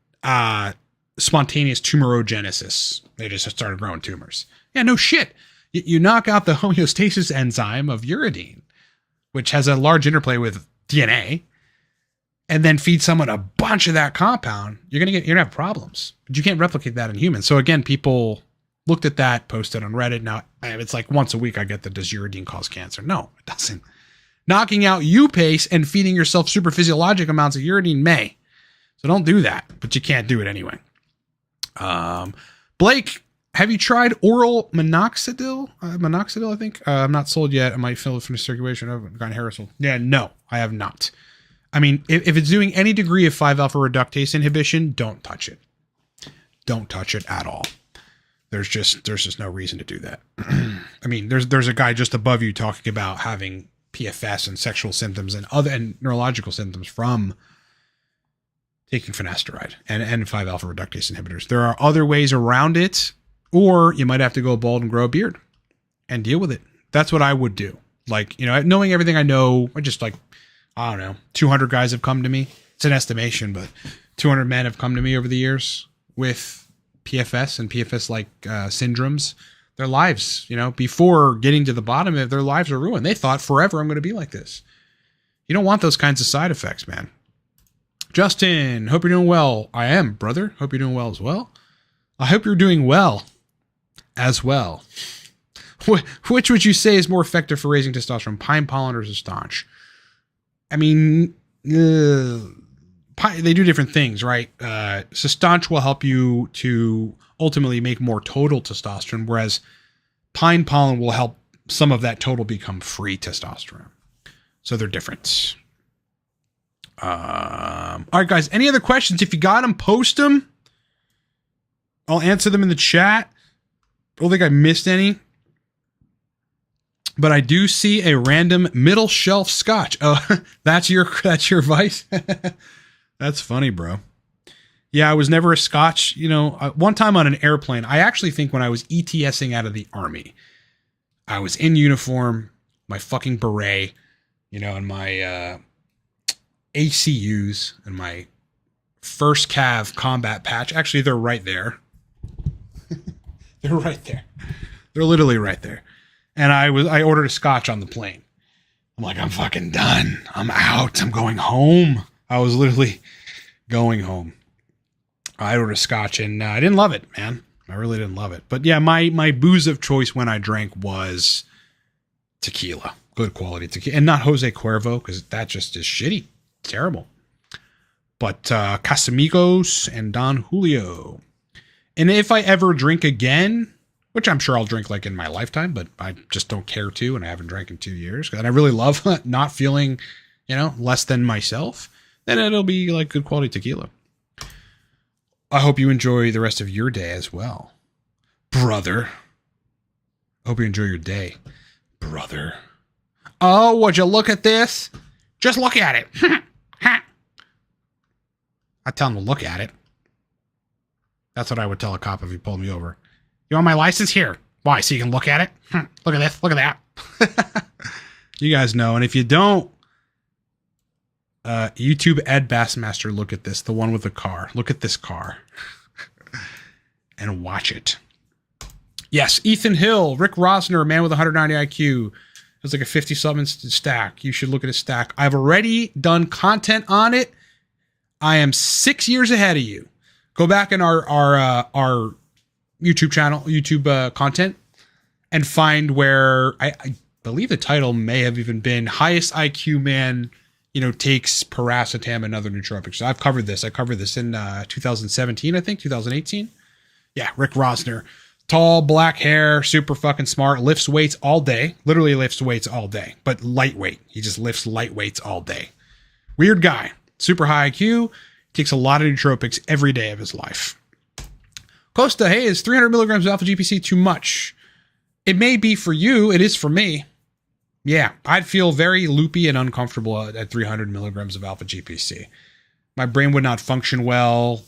spontaneous tumorogenesis. They just started growing tumors. Yeah, no shit. You knock out the homeostasis enzyme of uridine, which has a large interplay with DNA, and then feed someone a bunch of that compound, you're gonna have problems. But you can't replicate that in humans. So again, people looked at that, posted on Reddit. Now it's like once a week I get the does uridine cause cancer? No, it doesn't. Knocking out upase and feeding yourself super physiologic amounts of uridine may. So don't do that, but you can't do it anyway. Blake, have you tried oral minoxidil? Minoxidil, I think. I'm not sold yet. I might fill it from the circulation. I've gotten Harrisville. Yeah, no, I have not. I mean, if it's doing any degree of 5-alpha reductase inhibition, don't touch it. Don't touch it at all. There's just no reason to do that. I mean, there's a guy just above you talking about having PFS and sexual symptoms and neurological symptoms from taking finasteride and 5-alpha reductase inhibitors. There are other ways around it, or you might have to go bald and grow a beard and deal with it. That's what I would do. Like, knowing everything I know, I just 200 guys have come to me. It's an estimation, but 200 men have come to me over the years with PFS and PFS-like syndromes. Their lives, before getting to the bottom of it, their lives are ruined. They thought forever I'm going to be like this. You don't want those kinds of side effects, man. Justin, hope you're doing well. I am, brother. Hope you're doing well as well. I hope you're doing well as well. Which would you say is more effective for raising testosterone, pine pollen or Sustanche? I mean, they do different things, right? Sustanche will help you to ultimately make more total testosterone, whereas pine pollen will help some of that total become free testosterone. So they're different. All right, guys, any other questions? If you got them, post them. I'll answer them in the chat. don't think I missed any. But I do see a random middle shelf scotch. Oh, that's your vice? That's funny, bro. Yeah, I was never a scotch. You know, one time on an airplane, I actually think when I was ETSing out of the Army, I was in uniform, my fucking beret, you know, and my ACUs and my first Cav combat patch. Actually, they're right there. They're right there. They're literally right there. And I ordered a scotch on the plane. I'm like, I'm fucking done. I'm out. I'm going home. I was literally going home. I ordered a scotch and I didn't love it, man. I really didn't love it. But yeah, my booze of choice when I drank was tequila. Good quality tequila. And not Jose Cuervo, because that just is shitty. Terrible. But Casamigos and Don Julio. And if I ever drink again, which I'm sure I'll drink like in my lifetime, but I just don't care to, and I haven't drank in 2 years. And I really love not feeling, you know, less than myself. Then it'll be like good quality tequila. I hope you enjoy the rest of your day as well, brother. Hope you enjoy your day, brother. Oh, would you look at this? Just look at it. I tell him to look at it. That's what I would tell a cop if he pulled me over. You want my license? Here. Why? So you can look at it? Look at this. Look at that. You guys know. And if you don't, YouTube Ed Bassmaster, look at this. The one with the car. Look at this car. And watch it. Yes, Ethan Hill, Rick Rosner, a man with 190 IQ. It's like a 50-something stack. You should look at his stack. I've already done content on it. I am 6 years ahead of you. Go back in our YouTube channel, YouTube content, and find where I believe the title may have even been Highest IQ Man, you know, takes paracetam and other nootropics. So I've covered this. I covered this in 2017, I think, 2018. Yeah, Rick Rosner. Tall, black hair, super fucking smart, lifts weights all day. Literally lifts weights all day, but lightweight. He just lifts light weights all day. Weird guy. Super high IQ. Takes a lot of nootropics every day of his life. Costa, hey, is 300 milligrams of alpha GPC too much? It may be for you. It is for me. Yeah, I'd feel very loopy and uncomfortable at 300 milligrams of alpha GPC. My brain would not function well.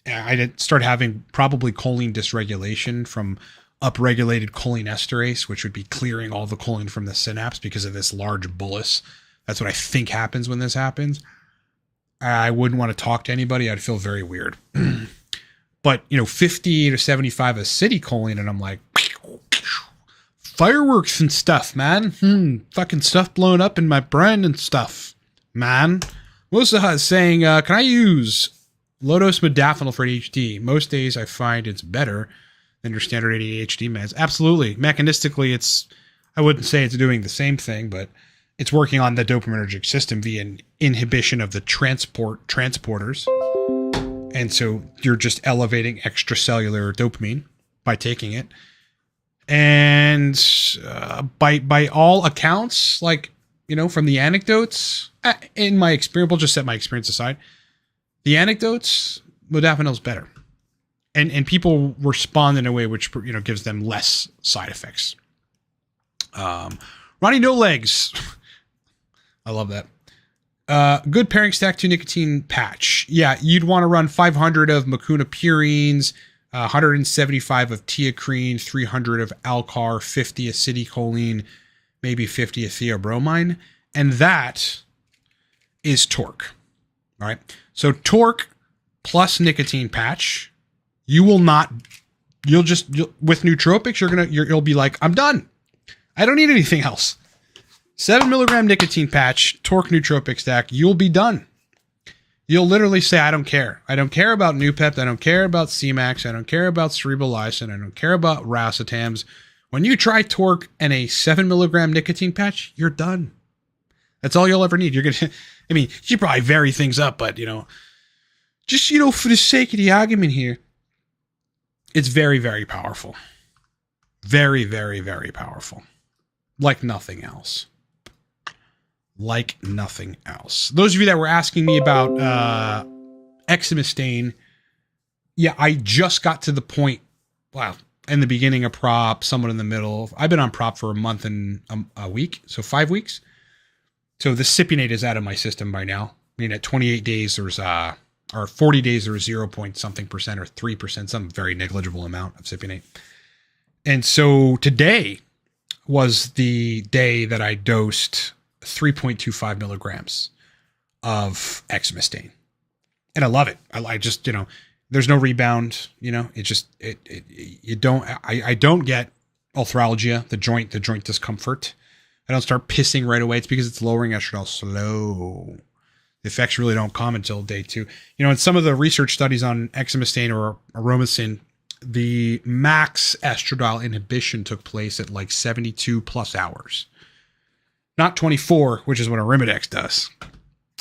I'd start having probably choline dysregulation from upregulated cholinesterase, which would be clearing all the choline from the synapse because of this large bolus. That's what I think happens when this happens. I wouldn't want to talk to anybody. I'd feel very weird. But, you know, 50 to 75 acetylcholine, and I'm like, fireworks and stuff, man. Fucking stuff blowing up in my brain and stuff, man. Musaha is saying, can I use low-dose modafinil for ADHD? Most days I find it's better than your standard ADHD meds. Absolutely. Mechanistically, I wouldn't say it's doing the same thing, but it's working on the dopaminergic system via an inhibition of the transporters. And so you're just elevating extracellular dopamine by taking it. And by all accounts, like, you know, from the anecdotes, in my experience, we'll just set my experience aside. The anecdotes, modafinil is better. And people respond in a way which, you know, gives them less side effects. Ronnie No Legs. I love that. Good pairing stack 2 nicotine patch. Yeah, you'd want to run 500 of Mucuna purines, 175 of teacrine, 300 of Alcar, 50 acetylcholine, maybe 50 of theobromine. And that is torque. All right. So torque plus nicotine patch. You'll with nootropics, you'll be like, I'm done. I don't need anything else. 7 milligram nicotine patch, torque nootropic stack, you'll be done. You'll literally say, I don't care. I don't care about Noopept. I don't care about C-Max. I don't care about cerebral lysin. I don't care about racetams. When you try torque and a 7 milligram nicotine patch, you're done. That's all you'll ever need. You're going to, I mean, you probably vary things up, but, you know, just, you know, for the sake of the argument here, it's very, very powerful. Very, very, very powerful. Like nothing else. Like nothing else. Those of you that were asking me about Exemestane, yeah, I just got to the point. Wow, in the beginning of prop, somewhat in the middle. I've been on prop for a month and a week, so 5 weeks. So the cypionate is out of my system by now. I mean, at 28 days, there's or 40 days, there's 0 point something percent or 3%, some very negligible amount of cypionate. And so today was the day that I dosed 3.25 milligrams of exemestane. And I love it. I just, there's no rebound, it just, you don't, I don't get arthralgia, the joint discomfort. I don't start pissing right away. It's because it's lowering estradiol slow. The effects really don't come until day 2. In some of the research studies on exemestane or aromasin, the max estradiol inhibition took place at like 72 plus hours. Not 24, which is what Arimidex does.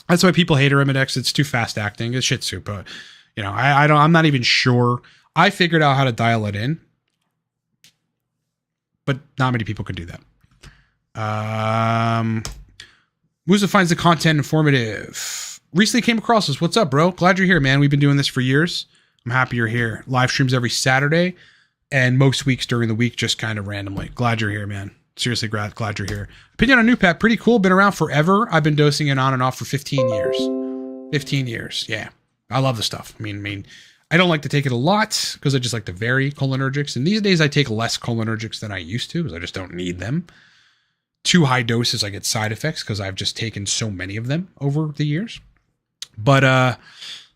That's why people hate Arimidex. It's too fast acting. It's shit soup. But, I'm not even sure. I figured out how to dial it in, but not many people can do that. Musa finds the content informative. Recently came across this. What's up, bro? Glad you're here, man. We've been doing this for years. I'm happy you're here. Live streams every Saturday and most weeks during the week, just kind of randomly. Glad you're here, man. Seriously, glad you're here. Opinion on Noopep, pretty cool. Been around forever. I've been dosing it on and off for 15 years. 15 years. Yeah. I love the stuff. I mean, I don't like to take it a lot because I just like to vary cholinergics. And these days I take less cholinergics than I used to because I just don't need them. Too high doses, I get side effects because I've just taken so many of them over the years. But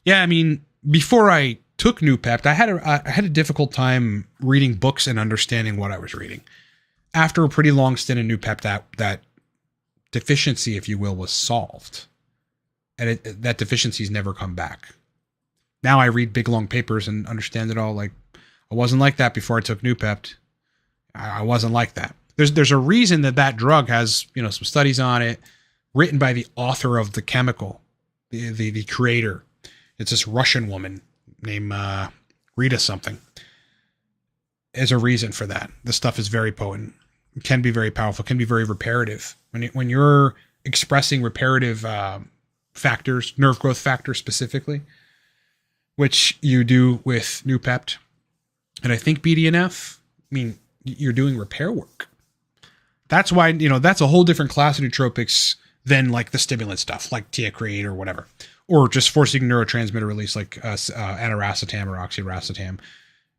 yeah, I mean, before I took Noopept, I had a difficult time reading books and understanding what I was reading. After a pretty long stint in Noopept, that deficiency, if you will, was solved, and that deficiency's never come back. Now I read big long papers and understand it all. Like, I wasn't like that before I took Noopept. I wasn't like that. There's a reason that drug has, some studies on it, written by the author of the chemical, the creator. It's this Russian woman named Rita something. There's a reason for that. This stuff is very potent. It can be very powerful. Can be very reparative. When you're expressing reparative factors, nerve growth factors specifically, which you do with Noopept, and I think BDNF. I mean, you're doing repair work. That's why, that's a whole different class of nootropics than like the stimulant stuff, like TRT or whatever, or just forcing neurotransmitter release like aniracetam or oxiracetam.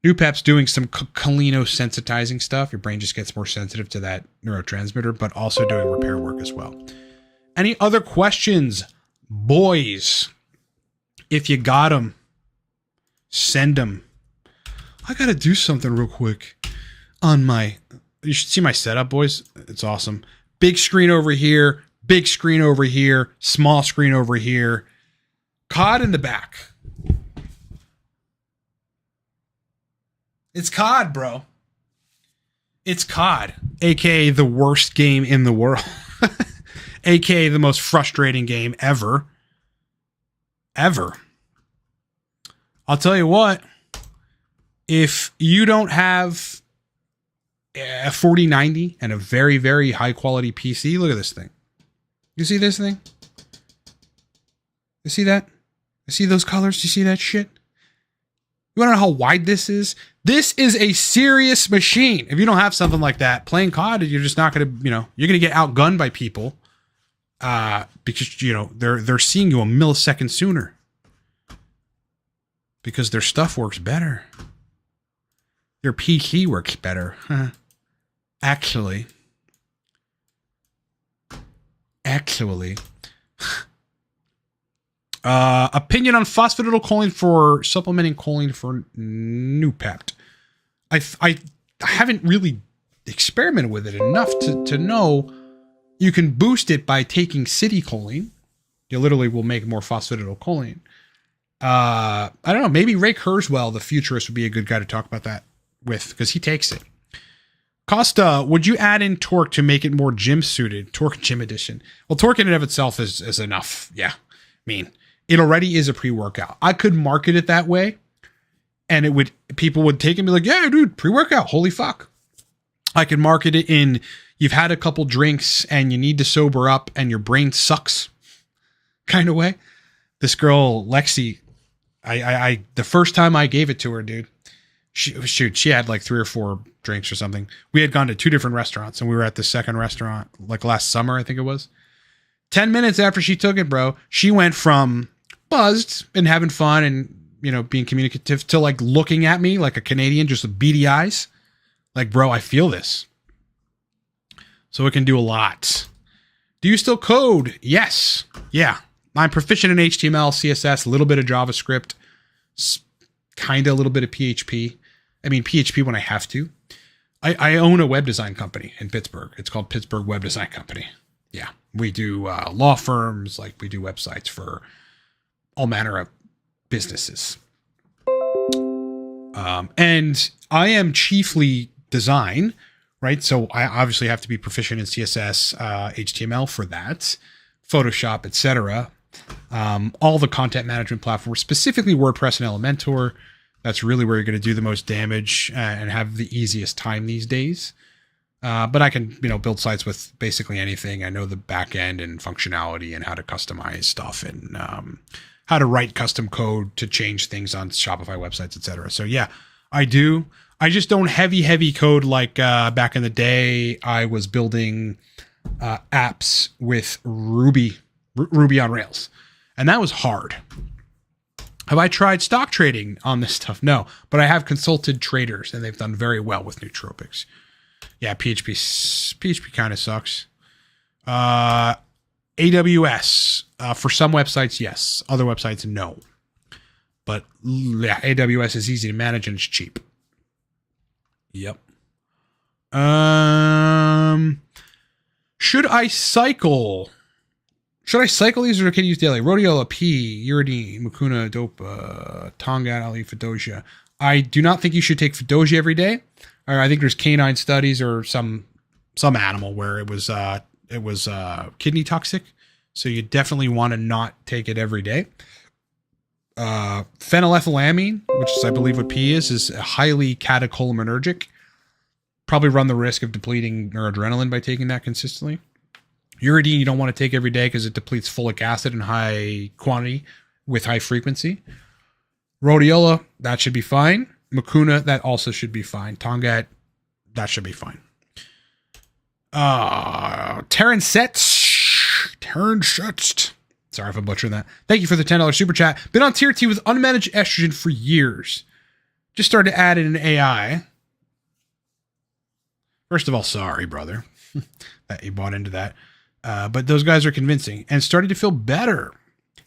Noopep's doing some cholinosensitizing stuff. Your brain just gets more sensitive to that neurotransmitter, but also doing repair work as well. Any other questions, boys? If you got them, send them. I got to do something real quick on you should see my setup, boys. It's awesome. Big screen over here, big screen over here, small screen over here. COD in the back. It's COD, bro. It's COD, aka the worst game in the world. Aka the most frustrating game ever. Ever. I'll tell you what. If you don't have a 4090 and a very, very high quality PC, look at this thing. You see this thing? You see that? You see those colors? You see that shit? You want to know how wide this is? This is a serious machine. If you don't have something like that, playing COD, you're just not going to, you're going to get outgunned by people because, they're seeing you a millisecond sooner because their stuff works better. Your PC works better. Actually. Opinion on phosphatidylcholine for supplementing choline for Noopept. I haven't really experimented with it enough to know you can boost it by taking citicholine. You literally will make more phosphatidylcholine. I don't know. Maybe Ray Kurzweil, the futurist, would be a good guy to talk about that with because he takes it. Costa, would you add in torque to make it more gym suited? Torque gym edition. Well, torque in and of itself is enough. Yeah. I mean, it already is a pre-workout. I could market it that way and people would take it and be like, yeah, dude, pre-workout. Holy fuck. I could market it in, you've had a couple drinks and you need to sober up and your brain sucks kind of way. This girl, Lexi, the first time I gave it to her, dude, She had like 3 or 4 drinks or something. We had gone to 2 different restaurants, and we were at the second restaurant like last summer, I think it was. 10 minutes after she took it, bro, she went from buzzed and having fun and, being communicative to like looking at me like a Canadian, just with beady eyes. Like, bro, I feel this. So it can do a lot. Do you still code? Yes. Yeah. I'm proficient in HTML, CSS, a little bit of JavaScript, kind of a little bit of PHP. I mean, PHP when I have to. I own a web design company in Pittsburgh. It's called Pittsburgh Web Design Company. Yeah. We do law firms, like we do websites for all manner of businesses. And I am chiefly design, right? So I obviously have to be proficient in CSS, HTML for that, Photoshop, etc. All the content management platforms, specifically WordPress and Elementor. That's really where you're going to do the most damage and have the easiest time these days. But I can, build sites with basically anything. I know the back end and functionality and how to customize stuff and how to write custom code to change things on Shopify websites, etc. So yeah, I do. I just don't heavy code like back in the day. I was building apps with Ruby on Rails, and that was hard. Have I tried stock trading on this stuff? No, but I have consulted traders, and they've done very well with Nootropics. Yeah, PHP kind of sucks. AWS, for some websites, yes. Other websites, no. But yeah, AWS is easy to manage and it's cheap. Yep. Should I cycle? These or can I use daily? Rhodiola, P, Uridine, Mucuna, Dopa, Tonga, Ali, Fedosia. I do not think you should take Fedosia every day. Or I think there's canine studies or some animal where it was kidney toxic. So you definitely want to not take it every day. Phenylethylamine, which is I believe what P is a highly catecholinergic. Probably run the risk of depleting noradrenaline by taking that consistently. Uridine you don't want to take every day because it depletes folic acid in high quantity with high frequency. Rhodiola, that should be fine. Mucuna, that also should be fine. Tongat, that should be fine. Terrence. Sorry if I'm butchering that. Thank you for the $10 super chat. Been on TRT with unmanaged estrogen for years. Just started to add in an AI. First of all, sorry, brother, that you bought into that. But those guys are convincing and starting to feel better.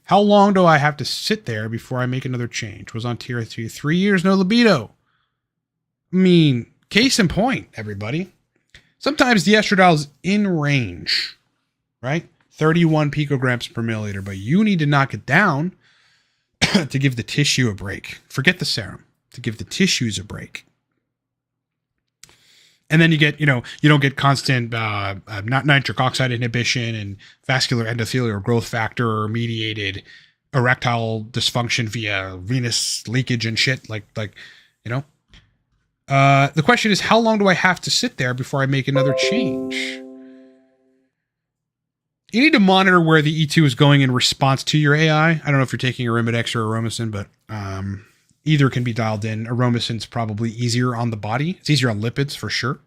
How long do I have to sit there before I make another change? Was on TRT 3 years, no libido. I mean, case in point, everybody. Sometimes the estradiol is in range, right? 31 picograms per milliliter, but you need to knock it down to give the tissue a break. Forget the serum, to give the tissues a break. And then you get, you don't get constant not nitric oxide inhibition and vascular endothelial growth factor mediated erectile dysfunction via venous leakage and shit. The question is, how long do I have to sit there before I make another change? You need to monitor where the E2 is going in response to your AI. I don't know if you're taking Arimidex or Aromacin, but either can be dialed in. Aromacin's probably easier on the body. It's easier on lipids for sure.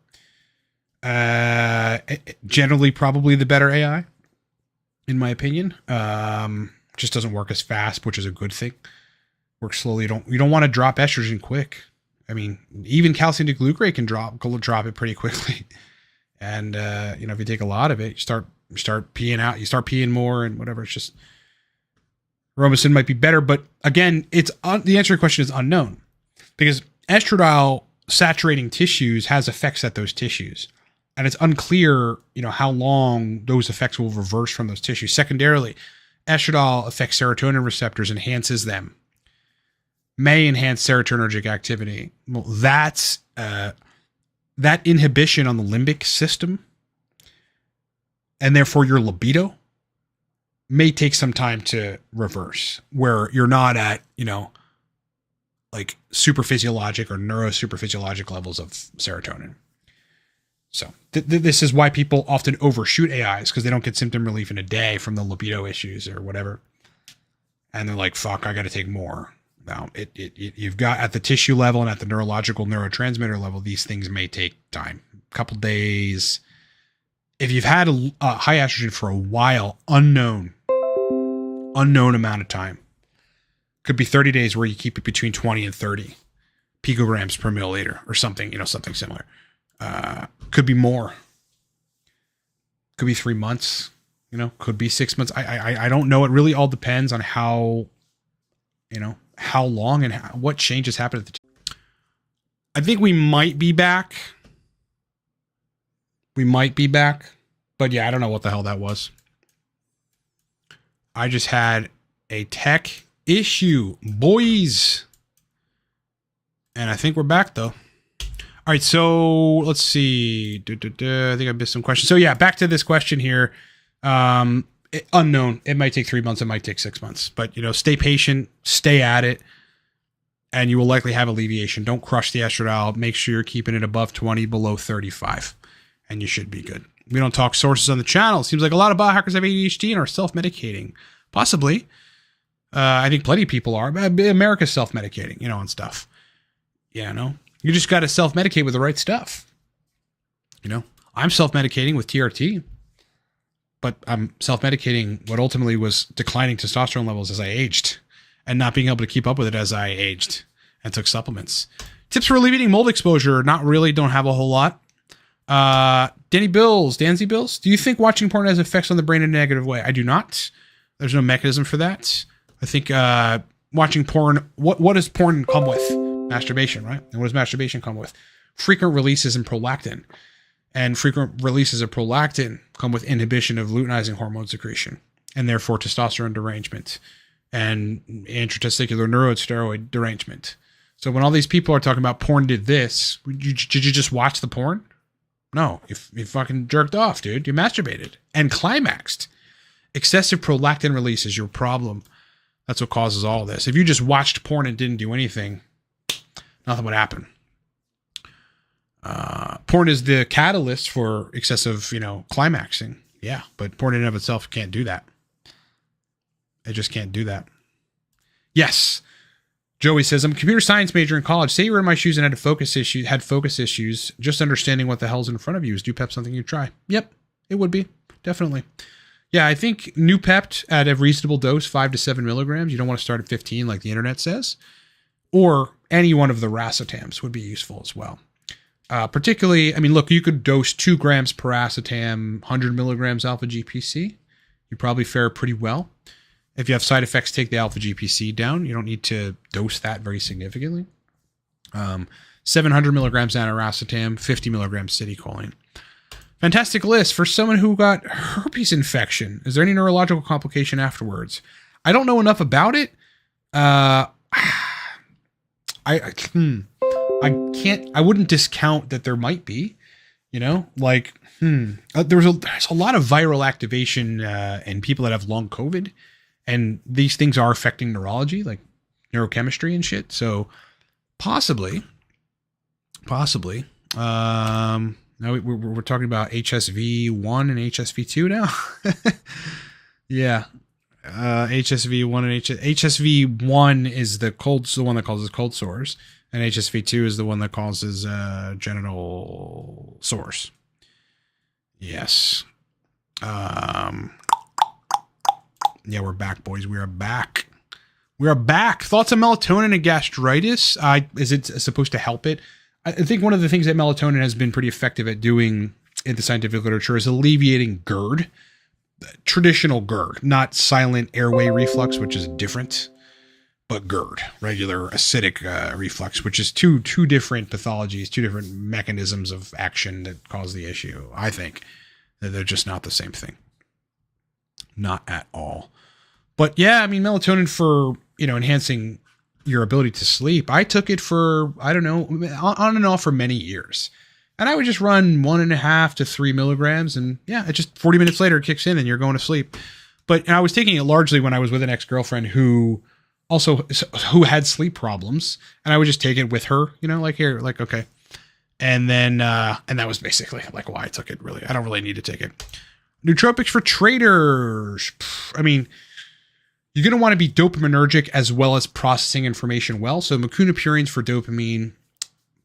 Generally, probably the better AI, in my opinion. Just doesn't work as fast, which is a good thing. Works slowly. You don't want to drop estrogen quick. I mean, even calcium D-glucarate can drop it pretty quickly. And if you take a lot of it, you start peeing out. You start peeing more and whatever. It's just Aromacin might be better, but again, the answer to your question is unknown because estradiol saturating tissues has effects at those tissues, and it's unclear, how long those effects will reverse from those tissues. Secondarily, estradiol affects serotonin receptors, enhances them, may enhance serotonergic activity. Well, that's that inhibition on the limbic system, and therefore your libido, may take some time to reverse, where you're not at, like super physiologic or neuro-super physiologic levels of serotonin. So this is why people often overshoot AIs, because they don't get symptom relief in a day from the libido issues or whatever. And they're like, fuck, I got to take more. Now, you've got at the tissue level and at the neurological neurotransmitter level, these things may take time, a couple days. If you've had a high estrogen for a while, unknown amount of time, could be 30 days where you keep it between 20 and 30 picograms per milliliter or something, something similar. Could be more. Could be 3 months, could be 6 months. I don't know. It really all depends on how long and what changes happen at the I think we might be back. But yeah, I don't know what the hell that was. I just had a tech issue, boys. And I think we're back though. All right, so let's see. I think I missed some questions. So yeah, back to this question here. Unknown. It might take 3 months. It might take 6 months. But, stay patient. Stay at it. And you will likely have alleviation. Don't crush the estradiol. Make sure you're keeping it above 20, below 35. And you should be good. We don't talk sources on the channel. Seems like a lot of biohackers have ADHD and are self-medicating. Possibly. I think plenty of people are. America's self-medicating, and stuff. Yeah, no. You just got to self-medicate with the right stuff. I'm self-medicating with TRT, but I'm self-medicating what ultimately was declining testosterone levels as I aged and not being able to keep up with it as I aged and took supplements. Tips for alleviating mold exposure. Not really. Don't have a whole lot. Danzy Bills. Do you think watching porn has effects on the brain in a negative way? I do not. There's no mechanism for that. I think watching porn, what does porn come with? Masturbation, right? And what does masturbation come with? Frequent releases of prolactin. And frequent releases of prolactin come with inhibition of luteinizing hormone secretion, and therefore testosterone derangement and intratesticular neurosteroid derangement. So when all these people are talking about porn did this, did you just watch the porn? No, you fucking jerked off, dude. You masturbated and climaxed. Excessive prolactin release is your problem. That's what causes all this. If you just watched porn and didn't do anything, nothing would happen. Porn is the catalyst for excessive, climaxing. Yeah, but porn in and of itself can't do that. It just can't do that. Yes. Joey says, I'm a computer science major in college. Say you were in my shoes and had focus issues. Just understanding what the hell's in front of you. Is Noopept something you try? Yep, it would be. Definitely. Yeah, I think Noopept at a reasonable dose, 5 to 7 milligrams. You don't want to start at 15 like the internet says. Or any one of the racetams would be useful as well. Particularly, look, you could dose 2 grams per acetam, 100 milligrams alpha GPC. You probably fare pretty well. If you have side effects, take the alpha GPC down. You don't need to dose that very significantly. 700 milligrams aniracetam, 50 milligrams citicoline. Fantastic list for someone who got herpes infection. Is there any neurological complication afterwards? I don't know enough about it. I wouldn't discount that there might be, there's a lot of viral activation in people that have long COVID, and these things are affecting neurology, like neurochemistry and shit. So possibly, now we're talking about HSV1 and HSV2 now. Yeah. HSV1 and HSV1 is the one that causes cold sores, and HSV2 is the one that causes genital sores. Yes. Yeah, we're back, boys. We are back. Thoughts on melatonin and gastritis? Is it supposed to help it? I think one of the things that melatonin has been pretty effective at doing in the scientific literature is alleviating GERD. Traditional GERD, not silent airway reflux, which is different, but GERD, regular acidic reflux, which is two different pathologies, 2 different mechanisms of action that cause the issue. I think that they're just not the same thing. Not at all. But yeah, melatonin for, enhancing your ability to sleep. I took it for, on and off for many years. And I would just run 1.5 to 3 milligrams. And yeah, it just 40 minutes later it kicks in and you're going to sleep. But I was taking it largely when I was with an ex-girlfriend who had sleep problems. And I would just take it with her, okay. And then, and that was basically like why I took it, really. I don't really need to take it. Nootropics for traders. You're going to want to be dopaminergic as well as processing information well. So macunapurines for dopamine,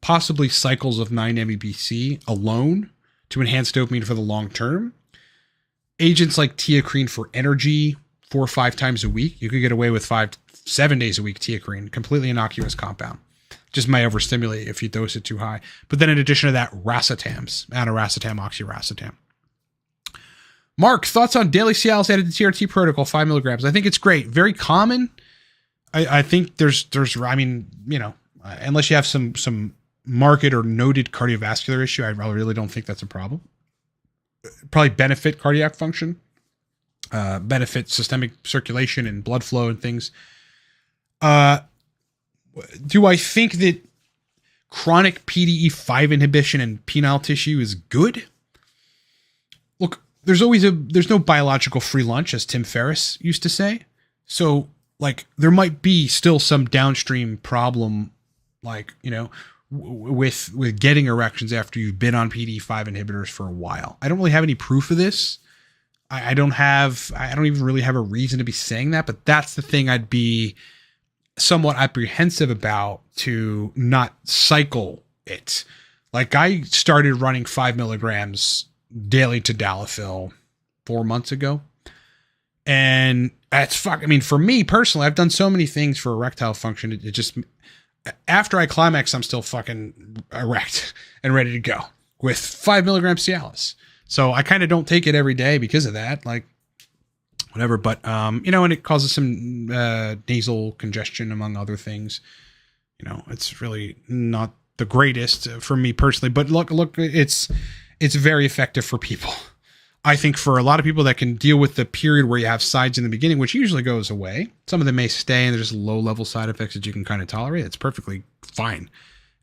possibly cycles of 9-MeBC alone to enhance dopamine for the long term. Agents like teacrine for energy 4 or 5 times a week. You could get away with 7 days a week teacrine, completely innocuous compound. Just may overstimulate if you dose it too high. But then in addition to that, racetams, anoracetam, oxiracetam. Mark, thoughts on daily Cialis added to TRT protocol, 5 milligrams. I think it's great. Very common. I think there's, unless you have some marked or noted cardiovascular issue, I really don't think that's a problem. Probably benefit cardiac function, benefit systemic circulation and blood flow and things. Do I think that chronic PDE5 inhibition in penile tissue is good? Look, there's no biological free lunch, as Tim Ferriss used to say. So, like, there might be still some downstream problem, like, with getting erections after you've been on PDE5 inhibitors for a while. I don't really have any proof of this. I don't even really have a reason to be saying that, but that's the thing I'd be somewhat apprehensive about, to not cycle it. Like, I started running 5 milligrams daily tadalafil 4 months ago. And that's for me personally, I've done so many things for erectile function. It just, after I climax, I'm still fucking erect and ready to go with 5 milligrams Cialis. So I kind of don't take it every day because of that, like whatever. But, and it causes some nasal congestion, among other things. It's really not the greatest for me personally, but look, it's very effective for people. I think for a lot of people that can deal with the period where you have sides in the beginning, which usually goes away. Some of them may stay and there's low level side effects that you can kind of tolerate. It's perfectly fine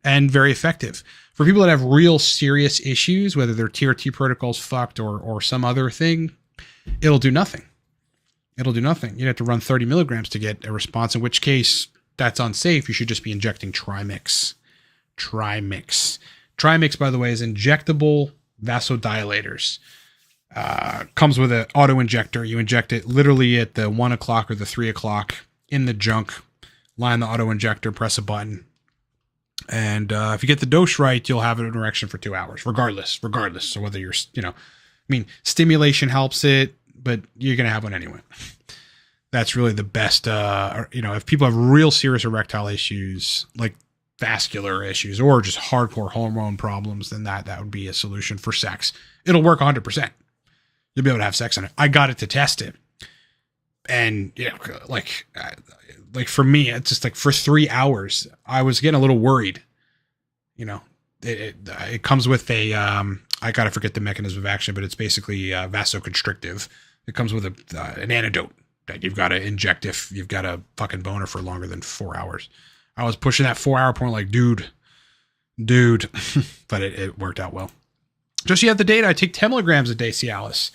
and very effective. For people that have real serious issues, whether their TRT protocol's fucked or some other thing, it'll do nothing. You'd have to run 30 milligrams to get a response, in which case that's unsafe. You should just be injecting Trimix. Trimix, by the way, is injectable vasodilators. Comes with an auto injector. You inject it literally at the 1 o'clock or the 3 o'clock in the junk, line the auto injector, press a button. And if you get the dose right, you'll have an erection for 2 hours, regardless. So whether you're, stimulation helps it, but you're going to have one anyway. That's really the best. If people have real serious erectile issues, like vascular issues or just hardcore hormone problems, then that would be a solution for sex. It'll work 100%. You'll be able to have sex on it. I got it to test it. And, like for me, it's just like for 3 hours, I was getting a little worried. It comes with a, I got to forget the mechanism of action, but it's basically vasoconstrictive. It comes with an antidote that you've got to inject if you've got a fucking boner for longer than 4 hours. I was pushing that 4 hour point like, dude, but it worked out well. Just so you have the data, I take 10 milligrams a day Cialis.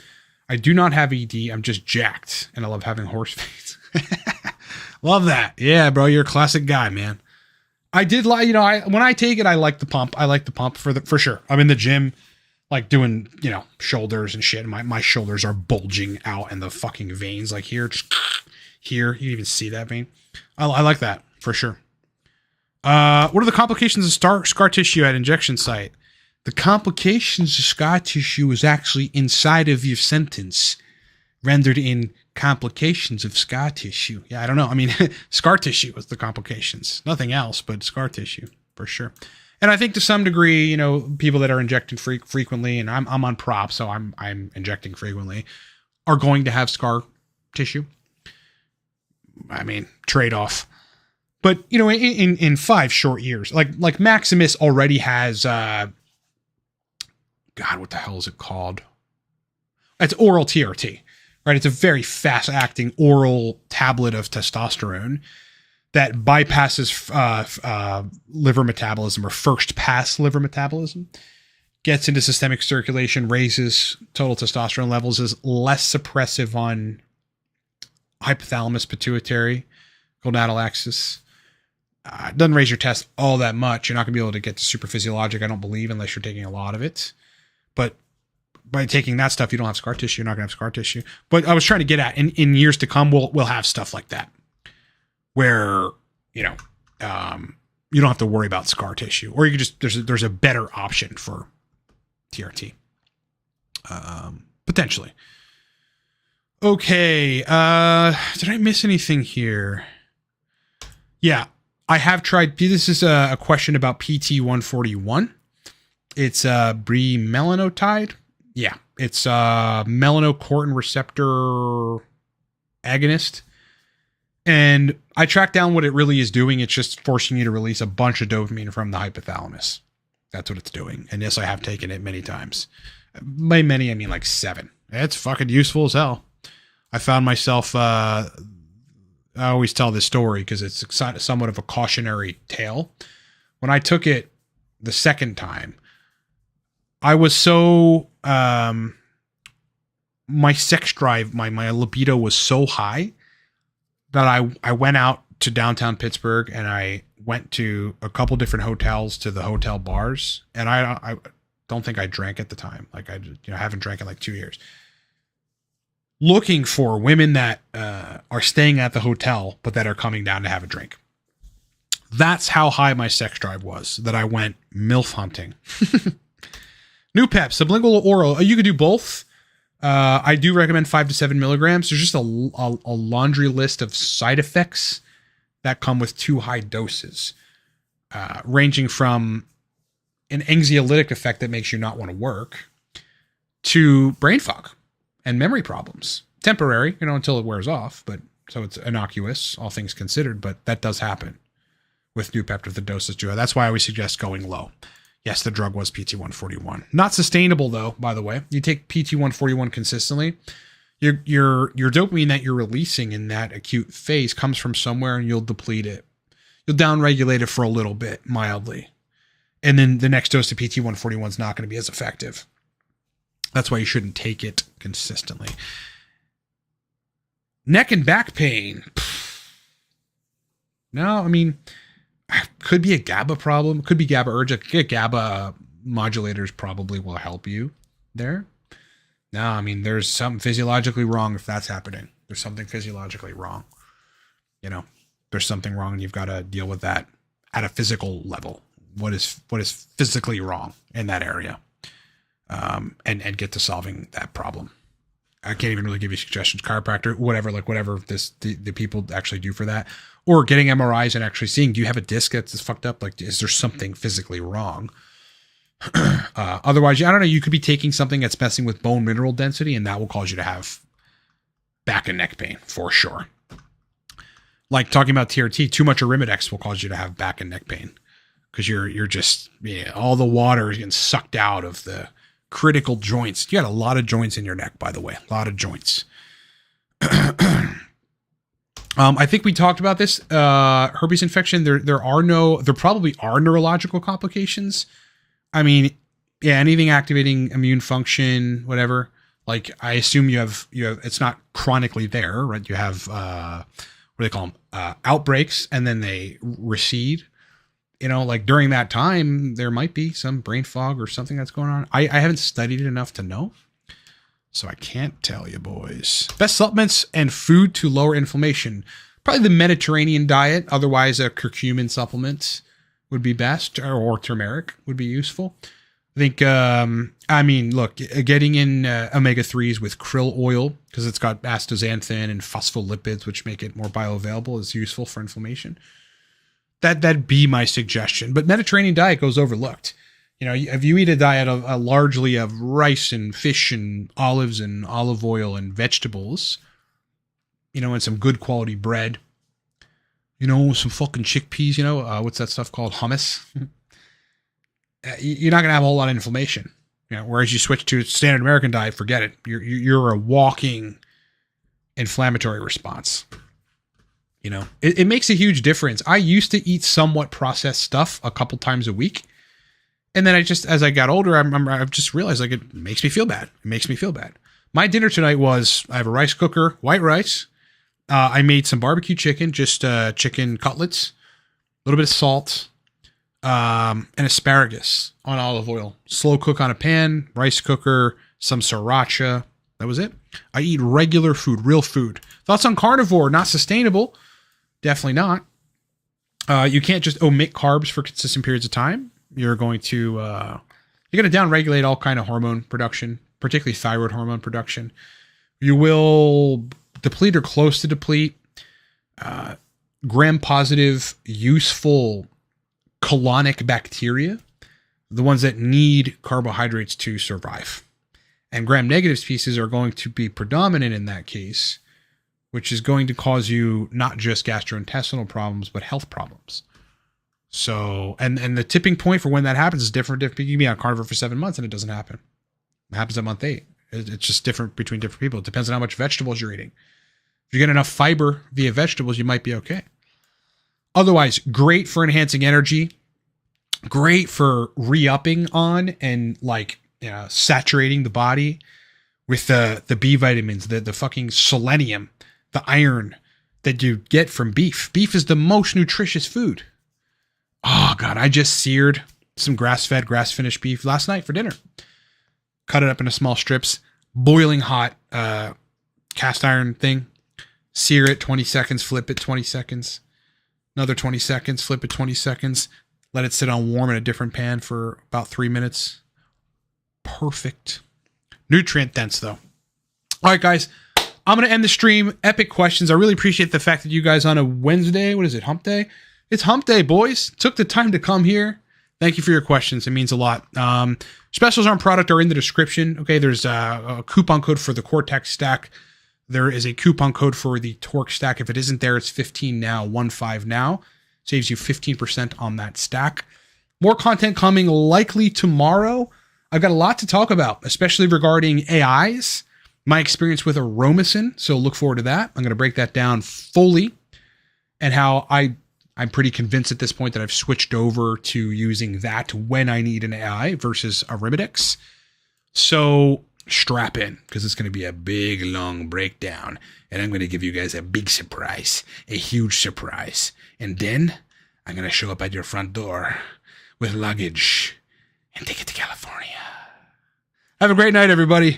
I do not have ED. I'm just jacked, and I love having horse face. Love that. Yeah, bro, you're a classic guy, man. I did like, when I take it, I like the pump. I like the pump for sure. I'm in the gym, like doing, shoulders and shit. My shoulders are bulging out, and the fucking veins, like here, just here. You can even see that vein. I like that for sure. What are the complications of scar tissue at injection site? The complications of scar tissue is actually inside of your sentence, rendered in complications of scar tissue. Yeah, I don't know. Scar tissue is the complications. Nothing else but scar tissue, for sure. And I think to some degree, people that are injecting frequently, and I'm on prop, so I'm injecting frequently, are going to have scar tissue. Trade-off. But, in 5 short years, like Maximus already has, God, what the hell is it called? It's oral TRT, right? It's a very fast-acting oral tablet of testosterone that bypasses liver metabolism, or first-pass liver metabolism, gets into systemic circulation, raises total testosterone levels, is less suppressive on hypothalamus, pituitary, gonadal axis. Doesn't raise your test all that much. You're not going to be able to get to super physiologic, I don't believe, unless you're taking a lot of it. But by taking that stuff, you don't have scar tissue. You're not gonna have scar tissue. But I was trying to get at in years to come, we'll have stuff like that where, you know, you don't have to worry about scar tissue, or you can just, there's a better option for TRT. Potentially. Okay. Did I miss anything here? Yeah, I have tried. This is a question about PT141. It's bremelanotide. Yeah, it's melanocortin receptor agonist. And I tracked down what it really is doing. It's just forcing you to release a bunch of dopamine from the hypothalamus. That's what it's doing. And yes, I have taken it many times. By many, I mean like 7. It's fucking useful as hell. I found myself, I always tell this story because it's somewhat of a cautionary tale. When I took it the second time, I was so, my sex drive, my libido was so high that I went out to downtown Pittsburgh and I went to a couple different hotels, to the hotel bars. And I don't think I drank at the time. Like I haven't drank in like 2 years. Looking for women that are staying at the hotel, but that are coming down to have a drink. That's how high my sex drive was that I went MILF hunting. New Pep, sublingual or oral. You could do both. I do recommend 5 to 7 milligrams. There's just a laundry list of side effects that come with too high doses, ranging from an anxiolytic effect that makes you not want to work to brain fog and memory problems. Temporary, until it wears off, but so it's innocuous, all things considered, but that does happen with Nupep if the dose is too high. That's why I always suggest going low. Yes, the drug was PT141. Not sustainable though, by the way. You take PT141 consistently, your dopamine that you're releasing in that acute phase comes from somewhere and you'll deplete it. You'll downregulate it for a little bit, mildly. And then the next dose of PT141 is not going to be as effective. That's why you shouldn't take it consistently. Neck and back pain. No, I mean, could be a GABA problem. Could be GABAergic. GABA modulators probably will help you there. No, I mean, there's something physiologically wrong if that's happening. There's something physiologically wrong. There's something wrong and you've got to deal with that at a physical level. What is physically wrong in that area? And get to solving that problem. I can't even really give you suggestions. Chiropractor, whatever the people actually do for that, or getting MRIs and actually seeing, do you have a disc that's fucked up? Like, is there something physically wrong? Otherwise, I don't know. You could be taking something that's messing with bone mineral density, and that will cause you to have back and neck pain for sure. Like talking about TRT, too much Arimidex will cause you to have back and neck pain because you're just all the water is getting sucked out of the critical joints. You got a lot of joints in your neck, by the way. A lot of joints. I think we talked about this. Herpes infection. There probably are neurological complications. I mean, yeah, anything activating immune function, whatever. Like, I assume you have. It's not chronically there, right? You have what do they call them? Outbreaks, and then they recede. Like during that time, there might be some brain fog or something that's going on. I haven't studied it enough to know, so I can't tell you, boys. Best supplements and food to lower inflammation. Probably the Mediterranean diet. Otherwise, a curcumin supplement would be best, or turmeric would be useful. I think, look, getting in omega-3s with krill oil, because it's got astaxanthin and phospholipids, which make it more bioavailable, is useful for inflammation. That'd be my suggestion. But Mediterranean diet goes overlooked. If you eat a diet of largely of rice and fish and olives and olive oil and vegetables, and some good quality bread, some fucking chickpeas, what's that stuff called? Hummus. You're not going to have a whole lot of inflammation. Whereas you switch to standard American diet, forget it. You're a walking inflammatory response. It makes a huge difference. I used to eat somewhat processed stuff a couple times a week. And then as I got older, I've just realized it makes me feel bad. It makes me feel bad. My dinner tonight was, I have a rice cooker, white rice. I made some barbecue chicken, just chicken cutlets, a little bit of salt, and asparagus on olive oil. Slow cook on a pan, rice cooker, some sriracha. That was it. I eat regular food, real food. Thoughts on carnivore? Not sustainable. Definitely not. You can't just omit carbs for consistent periods of time. You're going to downregulate all kind of hormone production, particularly thyroid hormone production. You will deplete or close to deplete gram-positive, useful colonic bacteria, the ones that need carbohydrates to survive. And gram-negative species are going to be predominant in that case, which is going to cause you not just gastrointestinal problems, but health problems. So, and the tipping point for when that happens is different. You can be on carnivore for 7 months and it doesn't happen. It happens at month 8. It's just different between different people. It depends on how much vegetables you're eating. If you get enough fiber via vegetables, you might be okay. Otherwise, great for enhancing energy, great for re-upping on and like saturating the body with the B vitamins, the fucking selenium, the iron that you get from beef. Beef is the most nutritious food. Oh God, I just seared some grass-fed, grass-finished beef last night for dinner. Cut it up into small strips, boiling hot cast iron thing. Sear it 20 seconds, flip it 20 seconds. Another 20 seconds, flip it 20 seconds. Let it sit on warm in a different pan for about 3 minutes. Perfect. Nutrient dense though. All right, guys. I'm going to end the stream. Epic questions. I really appreciate the fact that you guys on a Wednesday, what is it, hump day? It's hump day, boys. Took the time to come here. Thank you for your questions. It means a lot. Specials on product are in the description. Okay, there's a coupon code for the Cortex stack. There is a coupon code for the Torque stack. If it isn't there, it's 15 now, 15 now. Saves you 15% on that stack. More content coming likely tomorrow. I've got a lot to talk about, especially regarding AIs, my experience with Aromacin. So look forward to that. I'm going to break that down fully and how I'm pretty convinced at this point that I've switched over to using that when I need an AI versus Arimidex. So strap in because it's going to be a big, long breakdown. And I'm going to give you guys a big surprise, a huge surprise. And then I'm going to show up at your front door with luggage and take it to California. Have a great night, everybody.